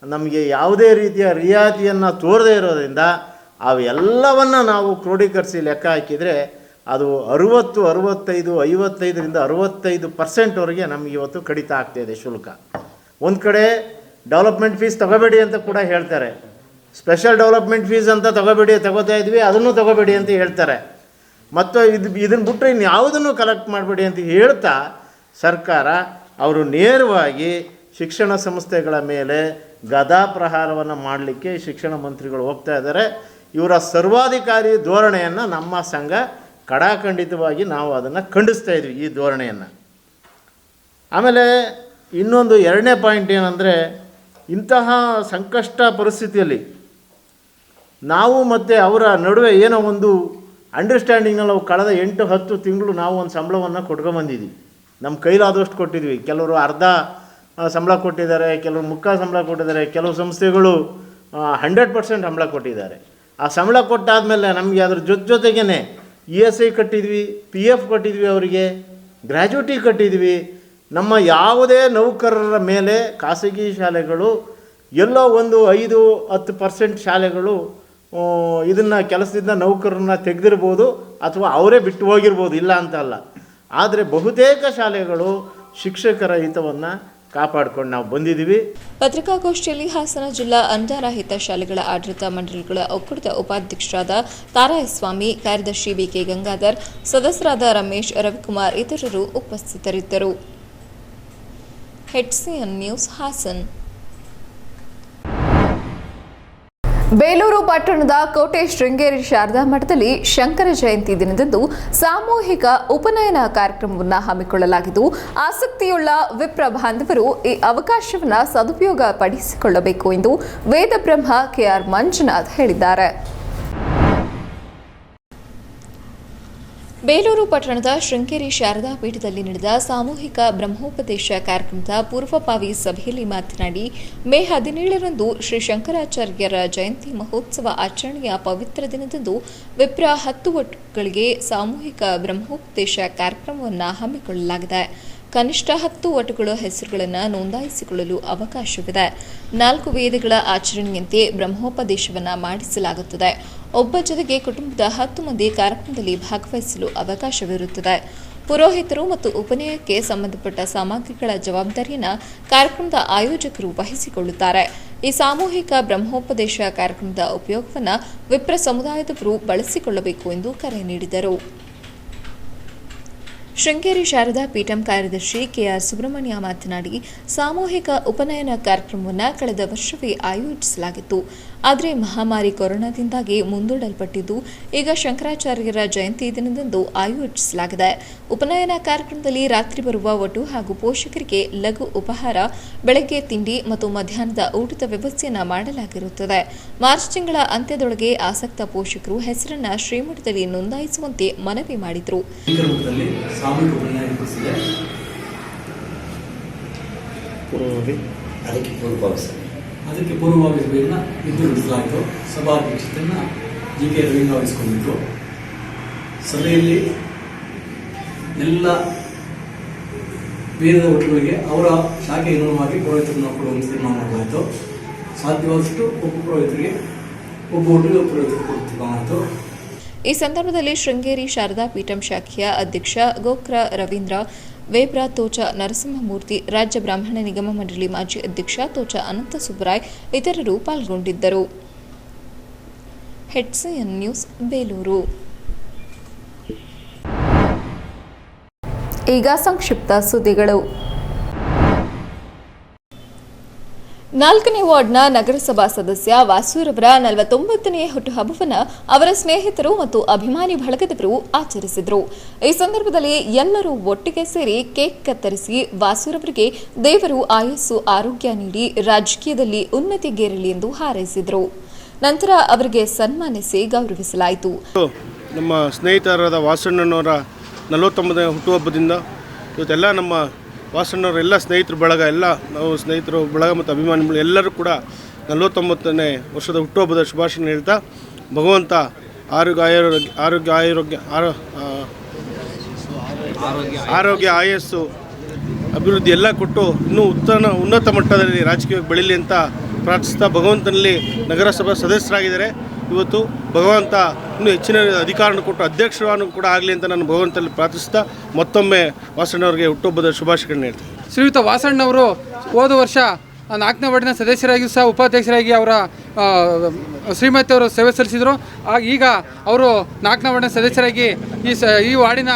ನಮಗೆ ಯಾವುದೇ ರೀತಿಯ ರಿಯಾಯಿತಿಯನ್ನು ತೋರದೇ ಇರೋದ್ರಿಂದ ಅವೆಲ್ಲವನ್ನು ನಾವು ಕ್ರೋಢೀಕರಿಸಿ ಲೆಕ್ಕ ಹಾಕಿದರೆ ಅದು 60, 65, 55ರಿಂದ 65% ನಮಗೆ ಇವತ್ತು ಕಡಿತ ಆಗ್ತಾಯಿದೆ ಶುಲ್ಕ. ಒಂದು ಕಡೆ ಡೆವಲಪ್ಮೆಂಟ್ ಫೀಸ್ ತಗೋಬೇಡಿ ಅಂತ ಕೂಡ ಹೇಳ್ತಾರೆ, ಸ್ಪೆಷಲ್ ಡೆವಲಪ್ಮೆಂಟ್ ಫೀಸ್ ಅಂತ ತಗೋತಾ ಇದ್ವಿ, ಅದನ್ನು ತಗೋಬೇಡಿ ಅಂತ ಹೇಳ್ತಾರೆ. ಮತ್ತು ಇದನ್ನು ಬಿಟ್ಟರೆ ಇನ್ಯಾವುದನ್ನು ಕಲೆಕ್ಟ್ ಮಾಡಬೇಡಿ ಅಂತ ಹೇಳ್ತಾ ಸರ್ಕಾರ ಅವರು ನೇರವಾಗಿ ಶಿಕ್ಷಣ ಸಂಸ್ಥೆಗಳ ಮೇಲೆ ಗದಾ ಪ್ರಹಾರವನ್ನು ಮಾಡಲಿಕ್ಕೆ ಶಿಕ್ಷಣ ಮಂತ್ರಿಗಳು ಹೋಗ್ತಾ ಇದ್ದಾರೆ. ಇವರ ಸರ್ವಾಧಿಕಾರಿ ಧೋರಣೆಯನ್ನು ನಮ್ಮ ಸಂಘ ಕಡಾಖಂಡಿತವಾಗಿ ನಾವು ಅದನ್ನು ಖಂಡಿಸ್ತಾ ಇದ್ವಿ, ಈ ಧೋರಣೆಯನ್ನು. ಆಮೇಲೆ ಇನ್ನೊಂದು ಎರಡನೇ ಪಾಯಿಂಟ್ ಏನಂದರೆ, ಇಂತಹ ಸಂಕಷ್ಟ ಪರಿಸ್ಥಿತಿಯಲ್ಲಿ ನಾವು ಮತ್ತು ಅವರ ನಡುವೆ ಏನೋ ಒಂದು ಅಂಡರ್ಸ್ಟ್ಯಾಂಡಿಂಗ್ನಲ್ಲಿ ನಾವು ಕಳೆದ 8-10 ತಿಂಗಳು ನಾವು ಒಂದು ಸಂಬಳವನ್ನು ಕೊಟ್ಕೊಂಬಂದಿದ್ದೀವಿ. ನಮ್ಮ ಕೈಲಾದಷ್ಟು ಕೊಟ್ಟಿದ್ವಿ. ಕೆಲವರು ಅರ್ಧ ಸಂಬಳ ಕೊಟ್ಟಿದ್ದಾರೆ, ಕೆಲವರು ಮುಕ್ಕಾಲು ಸಂಬಳ ಕೊಟ್ಟಿದ್ದಾರೆ, ಕೆಲವು ಸಂಸ್ಥೆಗಳು 100% ಸಂಬಳ ಕೊಟ್ಟಿದ್ದಾರೆ. ಆ ಸಂಬಳ ಕೊಟ್ಟಾದಮೇಲೆ ನಮಗೆ ಅದ್ರ ಜೊತೆಗೇ ESI ಕಟ್ಟಿದ್ವಿ, PF ಕಟ್ಟಿದ್ವಿ, ಅವರಿಗೆ ಗ್ರ್ಯಾಜುಯಿಟಿ ಕಟ್ಟಿದ್ವಿ. ನಮ್ಮ ಯಾವುದೇ ನೌಕರರ ಮೇಲೆ ಖಾಸಗಿ ಶಾಲೆಗಳು ಎಲ್ಲೋ ಒಂದು 5-10% ಶಾಲೆಗಳು ಇದನ್ನು ಕೆಲಸದಿಂದ ನೌಕರರನ್ನ ತೆಗೆದಿರ್ಬೋದು ಅಥವಾ ಅವರೇ ಬಿಟ್ಟು ಹೋಗಿರ್ಬೋದು, ಇಲ್ಲ ಅಂತಲ್ಲ. ಆದರೆ ಬಹುತೇಕ ಶಾಲೆಗಳು ಶಿಕ್ಷಕರ ಹಿತವನ್ನು ಕಾಪಾಡಿಕೊಂಡು ನಾವು ಬಂದಿದ್ದೀವಿ. ಪತ್ರಿಕಾಗೋಷ್ಠಿಯಲ್ಲಿ ಹಾಸನ ಜಿಲ್ಲಾ ಅನುದಾನರಹಿತ ಶಾಲೆಗಳ ಆಡಳಿತ ಮಂಡಳಿಗಳ ಒಕ್ಕೂಟದ ಉಪಾಧ್ಯಕ್ಷರಾದ ತಾರಾಯಸ್ವಾಮಿ, ಕಾರ್ಯದರ್ಶಿ BK ಗಂಗಾಧರ್, ಸದಸ್ಯರಾದ ರಮೇಶ್, ರವಿಕುಮಾರ್ ಇತರರು ಉಪಸ್ಥಿತರಿದ್ದರು. HCN news Haasan. ಬೇಲೂರು ಪಟ್ಟಣದ ಕೋಟೆ ಶೃಂಗೇರಿ ಶಾರದಾ ಮಠದಲ್ಲಿ ಶಂಕರ ಜಯಂತಿ ದಿನದಂದು ಸಾಮೂಹಿಕ ಉಪನಯನ ಕಾರ್ಯಕ್ರಮವನ್ನು ಹಮ್ಮಿಕೊಳ್ಳಲಾಗಿದ್ದು, ಆಸಕ್ತಿಯುಳ್ಳ ವಿಪ್ರ ಬಾಂಧವರು ಈ ಅವಕಾಶವನ್ನು ಸದುಪಯೋಗ ಪಡಿಸಿಕೊಳ್ಳಬೇಕು ಎಂದು ವೇದಬ್ರಹ್ಮ KR ಮಂಜುನಾಥ್ ಹೇಳಿದ್ದಾರೆ. ಬೇಲೂರು ಪಟ್ಟಣದ ಶೃಂಗೇರಿ ಶಾರದಾ ಪೀಠದಲ್ಲಿ ನಡೆದ ಸಾಮೂಹಿಕ ಬ್ರಹ್ಮೋಪದೇಶ ಕಾರ್ಯಕ್ರಮದ ಪೂರ್ವಭಾವಿ ಸಭೆಯಲ್ಲಿ ಮಾತನಾಡಿ, ಮೇ 17ರಂದು ಶ್ರೀ ಶಂಕರಾಚಾರ್ಯರ ಜಯಂತಿ ಮಹೋತ್ಸವ ಆಚರಣೆಯ ಪವಿತ್ರ ದಿನದಂದು ವಿಪ್ರ 10 ಒಟ್ಟುಗಳಿಗೆ ಸಾಮೂಹಿಕ ಬ್ರಹ್ಮೋಪದೇಶ ಕಾರ್ಯಕ್ರಮವನ್ನು ಹಮ್ಮಿಕೊಳ್ಳಲಾಗಿದೆ. ಕನಿಷ್ಠ 10 ಒಟ್ಟುಗಳ ಹೆಸರುಗಳನ್ನು ನೋಂದಾಯಿಸಿಕೊಳ್ಳಲು ಅವಕಾಶವಿದೆ. 4 ವೇದಗಳ ಆಚರಣೆಯಂತೆ ಬ್ರಹ್ಮೋಪದೇಶವನ್ನು ಮಾಡಿಸಲಾಗುತ್ತದೆ. ಒಬ್ಬ ಜೊತೆಗೆ ಕುಟುಂಬದ 10 ಮಂದಿ ಕಾರ್ಯಕ್ರಮದಲ್ಲಿ ಭಾಗವಹಿಸಲು ಅವಕಾಶವಿರುತ್ತದೆ. ಪುರೋಹಿತರು ಮತ್ತು ಉಪನಯನಕ್ಕೆ ಸಂಬಂಧಪಟ್ಟ ಸಾಮಗ್ರಿಗಳ ಜವಾಬ್ದಾರಿಯನ್ನು ಕಾರ್ಯಕ್ರಮದ ಆಯೋಜಕರು ವಹಿಸಿಕೊಳ್ಳುತ್ತಾರೆ. ಈ ಸಾಮೂಹಿಕ ಬ್ರಹ್ಮೋಪದೇಶ ಕಾರ್ಯಕ್ರಮದ ಉಪಯೋಗವನ್ನು ವಿಪ್ರ ಸಮುದಾಯದವರು ಬಳಸಿಕೊಳ್ಳಬೇಕು ಎಂದು ಕರೆ ನೀಡಿದರು. ಶೃಂಗೇರಿ ಶಾರದಾ ಪೀಠಂ ಕಾರ್ಯದರ್ಶಿ ಕೆಆರ್ ಸುಬ್ರಹ್ಮಣ್ಯ ಮಾತನಾಡಿ, ಸಾಮೂಹಿಕ ಉಪನಯನ ಕಾರ್ಯಕ್ರಮವನ್ನು ಕಳೆದ ವರ್ಷವೇ ಆಯೋಜಿಸಲಾಗಿತ್ತು. ಆದರೆ ಮಹಾಮಾರಿ ಕೊರೋನಾದಿಂದಾಗಿ ಮುಂದೂಡಲ್ಪಟ್ಟಿದ್ದು ಈಗ ಶಂಕರಾಚಾರ್ಯರ ಜಯಂತಿ ದಿನದಂದು ಆಯೋಜಿಸಲಾಗಿದೆ. ಉಪನಯನ ಕಾರ್ಯಕ್ರಮದಲ್ಲಿ ರಾತ್ರಿ ಬರುವ ವಟು ಹಾಗೂ ಪೋಷಕರಿಗೆ ಲಘು ಉಪಹಾರ, ಬೆಳಗ್ಗೆ ತಿಂಡಿ ಮತ್ತು ಮಧ್ಯಾಹ್ನದ ಊಟದ ವ್ಯವಸ್ಥೆಯನ್ನು ಮಾಡಲಾಗಿರುತ್ತದೆ. ಮಾರ್ಚ್ ತಿಂಗಳ ಅಂತ್ಯದೊಳಗೆ ಆಸಕ್ತ ಪೋಷಕರು ಹೆಸರನ್ನ ಶ್ರೀಮಠದಲ್ಲಿ ನೋಂದಾಯಿಸುವಂತೆ ಮನವಿ ಮಾಡಿದರು. ಅದಕ್ಕೆ ಪೂರ್ವವಾಗಿ ಸಭೆಯನ್ನು ನಡೆಸಲಾಯಿತು. ಸಭಾಧ್ಯಕ್ಷತೆಯನ್ನು ಜಿಕೆ ರವೀಂದ್ರ ವಹಿಸಿಕೊಂಡಿದ್ದರು. ಸಭೆಯಲ್ಲಿ ಎಲ್ಲ ವೇದದ ಒಟ್ಟುಗಳಿಗೆ ಅವರ ಶಾಖೆ ಅನುಗುಣವಾಗಿ ಪುರೋಹಿತರನ್ನು ಕೊಡುವಂತೆ ತೀರ್ಮಾನ ಮಾಡಲಾಯಿತು. ಸಾಧ್ಯವಾದಷ್ಟು ಒಬ್ಬ ಪುರೋಹಿತರಿಗೆ ಒಬ್ಬ ಒಟ್ಟಿಗೆ ಪುರೋಹಿತರು ಕೊಡುತ್ತಿದ್ದಾಯಿತು. ಈ ಸಂದರ್ಭದಲ್ಲಿ ಶೃಂಗೇರಿ ಶಾರದಾ ಪೀಠಂ ಶಾಖೆಯ ಅಧ್ಯಕ್ಷ ಗೋಕ್ರ ರವೀಂದ್ರ, ವೇಬ್ರಾ ತೋಚ ನರಸಿಂಹಮೂರ್ತಿ, ರಾಜ್ಯ ಬ್ರಾಹ್ಮಣ ನಿಗಮ ಮಂಡಳಿ ಮಾಜಿ ಅಧ್ಯಕ್ಷ ತೋಚ ಅನಂತ ಸುಬ್ಬರಾಯ್ ಇತರರು ಪಾಲ್ಗೊಂಡಿದ್ದರು. HCN news Belur. ಈಗ ಸಂಕ್ಷಿಪ್ತ ಸುದ್ದಿಗಳು. 4ನೇ ವಾರ್ಡ್ನ ನಗರಸಭಾ ಸದಸ್ಯ ವಾಸೂರವರ 49ನೇ ಹುಟ್ಟುಹಬ್ಬವನ್ನು ಅವರ ಸ್ನೇಹಿತರು ಮತ್ತು ಅಭಿಮಾನಿ ಬಳಗದವರು ಆಚರಿಸಿದರು. ಈ ಸಂದರ್ಭದಲ್ಲಿ ಎಲ್ಲರೂ ಒಟ್ಟಿಗೆ ಸೇರಿ ಕೇಕ್ ಕತ್ತರಿಸಿ ವಾಸೂರವರಿಗೆ ದೇವರು ಆಯಸ್ಸು ಆರೋಗ್ಯ ನೀಡಿ ರಾಜಕೀಯದಲ್ಲಿ ಉನ್ನತಿಗೇರಲಿ ಎಂದು ಹಾರೈಸಿದರು. ನಂತರ ಅವರಿಗೆ ಸನ್ಮಾನಿಸಿ ಗೌರವಿಸಲಾಯಿತು. ನಮ್ಮ ಸ್ನೇಹಿತರಾದ ವಾಸಣ್ಣನವರ 49ನೇ ಹುಟ್ಟುಹಬ್ಬದಿಂದ ಇವತ್ತೆಲ್ಲ ನಮ್ಮ ವಾಸಣ್ಣವ್ರ ಎಲ್ಲ ಸ್ನೇಹಿತರು ಬಳಗ, ಎಲ್ಲ ನಾವು ಸ್ನೇಹಿತರು ಬಳಗ ಮತ್ತು ಅಭಿಮಾನಿಗಳು ಎಲ್ಲರೂ ಕೂಡ 49ನೇ ವರ್ಷದ ಹುಟ್ಟುಹಬ್ಬದ ಶುಭಾಶಯ ಹೇಳ್ತಾ, ಭಗವಂತ ಆರೋಗ್ಯ ಆಯಸ್ಸು ಅಭಿವೃದ್ಧಿ ಎಲ್ಲ ಕೊಟ್ಟು ಇನ್ನೂ ಉನ್ನತ ಮಟ್ಟದಲ್ಲಿ ರಾಜಕೀಯವಾಗಿ ಬೆಳೀಲಿ ಅಂತ ಪ್ರಾರ್ಥಿಸ್ತಾ, ಭಗವಂತನಲ್ಲಿ ನಗರಸಭಾ ಸದಸ್ಯರಾಗಿದ್ದಾರೆ. ಇವತ್ತು ಭಗವಂತ ಇನ್ನೂ ಹೆಚ್ಚಿನ ಅಧಿಕಾರವನ್ನು ಕೊಟ್ಟು ಅಧ್ಯಕ್ಷರನ್ನು ಕೂಡ ಆಗಲಿ ಅಂತ ನಾನು ಭಗವಂತನಲ್ಲಿ ಪ್ರಾರ್ಥಿಸ್ತಾ ಮತ್ತೊಮ್ಮೆ ವಾಸಣ್ಣವ್ರಿಗೆ ಹುಟ್ಟುಹಬ್ಬದ ಶುಭಾಶಯಗಳನ್ನ ಹೇಳ್ತೀನಿ. ಶ್ರೀಯುತ ವಾಸಣ್ಣವರು ಹೋದ ವರ್ಷ 4ನೇ ವಾರ್ಡಿನ ಸದಸ್ಯರಾಗಿಯೂ ಸಹ ಉಪಾಧ್ಯಕ್ಷರಾಗಿ ಅವರ ಶ್ರೀಮತಿ ಅವರು ಸೇವೆ ಸಲ್ಲಿಸಿದರು. ಈಗ ಅವರು 4ನೇ ವಾರ್ಡಿನ ಸದಸ್ಯರಾಗಿ ಈ ವಾರ್ಡಿನ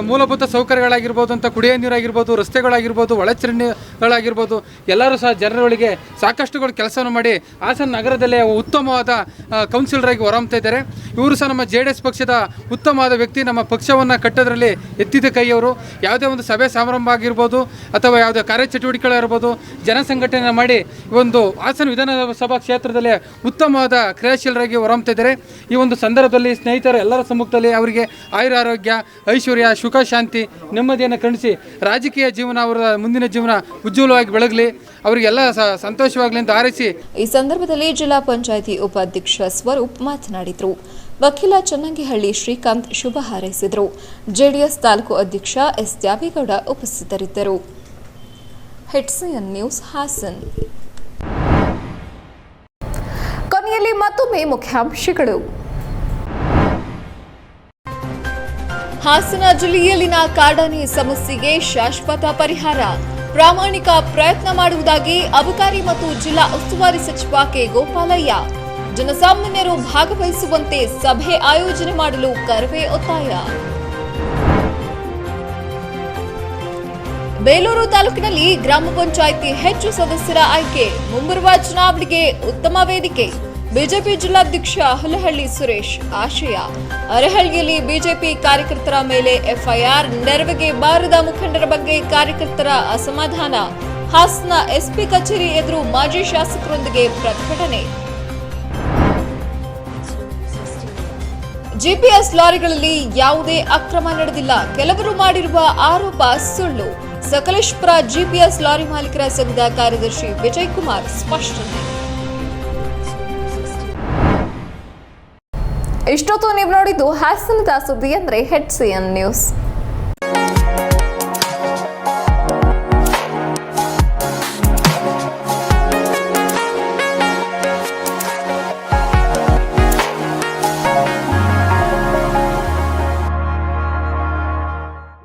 ಮೂಲಭೂತ ಸೌಕರ್ಯಗಳಾಗಿರ್ಬೋದು ಅಂತ ಕುಡಿಯೋ ನೀರಾಗಿರ್ಬೋದು, ರಸ್ತೆಗಳಾಗಿರ್ಬೋದು, ಒಳಚರಂಡಿಗಳಾಗಿರ್ಬೋದು ಎಲ್ಲರೂ ಸಹ ಜನರೊಳಗೆ ಸಾಕಷ್ಟುಗಳು ಕೆಲಸವನ್ನು ಮಾಡಿ ಹಾಸನ ನಗರದಲ್ಲೇ ಉತ್ತಮವಾದ ಕೌನ್ಸಿಲರಾಗಿ ಹೊರಹೊಮ್ತಾ ಇದ್ದಾರೆ. ಇವರು ಸಹ ನಮ್ಮ JDS ಪಕ್ಷದ ಉತ್ತಮವಾದ ವ್ಯಕ್ತಿ. ನಮ್ಮ ಪಕ್ಷವನ್ನು ಕಟ್ಟೋದ್ರಲ್ಲಿ ಎತ್ತಿದ ಕೈಯವರು. ಯಾವುದೇ ಒಂದು ಸಭೆ ಸಮಾರಂಭ ಆಗಿರ್ಬೋದು ಅಥವಾ ಯಾವುದೇ ಕಾರ್ಯಚಟುವಟಿಕೆಗಳಿರ್ಬೋದು, ಜನಸಂಘಟನೆ ಮಾಡಿ ಒಂದು ಹಾಸನ ವಿಧಾನಸಭಾ ಕ್ಷೇತ್ರದಲ್ಲಿ ಉತ್ತಮವಾದ ಕ್ರಿಯಾಶೀಲರಾಗಿ ಹೊರಹೊಮ್ತಾ ಇದ್ದಾರೆ. ಈ ಒಂದು ಸಂದರ್ಭದಲ್ಲಿ ಸ್ನೇಹಿತರು ಎಲ್ಲರ ಸಮ್ಮುಖದಲ್ಲಿ ಅವರಿಗೆ ಆಯುರಾರೋಗ್ಯ, ಐಶ್ವರ್ಯ, ಸುಖ, ಶಾಂತಿ, ನೆಮ್ಮದಿಯನ್ನು ಕಣಿಸಿ ರಾಜಕೀಯ ಜೀವನ, ಅವರ ಮುಂದಿನ ಜೀವನ ಉಜ್ವಲವಾಗಿ ಬೆಳಗಲಿ, ಅವರಿಗೆಲ್ಲ ಸಂತೋಷವಾಗಲಿ ಅಂತ ಹಾರೈಸಿ ಈ ಸಂದರ್ಭದಲ್ಲಿ ಜಿಲ್ಲಾ ಪಂಚಾಯಿತಿ ಉಪಾಧ್ಯಕ್ಷ ಸ್ವರೂಪ್ ಮಾತನಾಡಿದರು. ವಕೀಲ ಚನ್ನಂಗಿಹಳ್ಳಿ ಶ್ರೀಕಾಂತ್ ಶುಭ ಹಾರೈಸಿದರು. JDS ತಾಲೂಕು ಅಧ್ಯಕ್ಷ S ದ್ಯಾವೇಗೌಡ ಉಪಸ್ಥಿತರಿದ್ದರು. HCN news Hassan. ಕೊನೆಯಲ್ಲಿ ಮತ್ತೊಮ್ಮೆ ಮುಖ್ಯಾಂಶಗಳು. ಹಾಸನ ಜಿಲ್ಲೆಯಲ್ಲಿನ ಕಾಡಾನೆ ಸಮಸ್ಯೆಗೆ ಶಾಶ್ವತ ಪರಿಹಾರ, ಪ್ರಾಮಾಣಿಕ ಪ್ರಯತ್ನ ಮಾಡುವುದಾಗಿ ಅಬಕಾರಿ ಮತ್ತು ಜಿಲ್ಲಾ ಉಸ್ತುವಾರಿ ಸಚಿವ ಕೆ ಗೋಪಾಲಯ್ಯ. ಜನಸಾಮಾನ್ಯರು ಭಾಗವಹಿಸುವಂತೆ ಸಭೆ ಆಯೋಜನೆ ಮಾಡಲು ಕರವೇ ಒತ್ತಾಯ. ಬೇಲೂರು ತಾಲೂಕಿನಲ್ಲಿ ಗ್ರಾಮ ಪಂಚಾಯಿತಿ ಹೆಚ್ಚು ಸದಸ್ಯರ ಆಯ್ಕೆ, ಮುಂಬರುವ ಚುನಾವಣೆಗೆ ಉತ್ತಮ ವೇದಿಕೆ. ಬಿಜೆಪಿ ಜಿಲ್ಲಾಧ್ಯಕ್ಷ ಹುಲಹಳ್ಳಿ ಸುರೇಶ್ ಆಶಯ. ಅರಹಳ್ಳಿಯಲ್ಲಿ ಬಿಜೆಪಿ ಕಾರ್ಯಕರ್ತರ ಮೇಲೆ FIR, ನೆರವಿಗೆ ಬಾರದ ಮುಖಂಡರ ಬಗ್ಗೆ ಕಾರ್ಯಕರ್ತರ ಅಸಮಾಧಾನ. ಹಾಸನ SP ಕಚೇರಿ ಎದುರು ಮಾಜಿ ಶಾಸಕರೊಂದಿಗೆ ಪ್ರತಿಭಟನೆ. GPS ಲಾರಿಗಳಲ್ಲಿ ಯಾವುದೇ ಅಕ್ರಮ ನಡೆದಿಲ್ಲ, ಕೆಲವರು ಮಾಡಿರುವ ಆರೋಪ ಸುಳ್ಳು. ಸಕಲೇಶಪುರ GPS ಲಾರಿ ಮಾಲೀಕರ ಸಂಘದ ಕಾರ್ಯದರ್ಶಿ ವಿಜಯ್ ಕುಮಾರ್ ಸ್ಪಷ್ಟನೆ. ಇಷ್ಟೊತ್ತು ನೀವು ನೋಡಿದ್ದು ಹಾಸನದ ಸುದ್ದಿ ಅಂದ್ರೆ HCN ನ್ಯೂಸ್.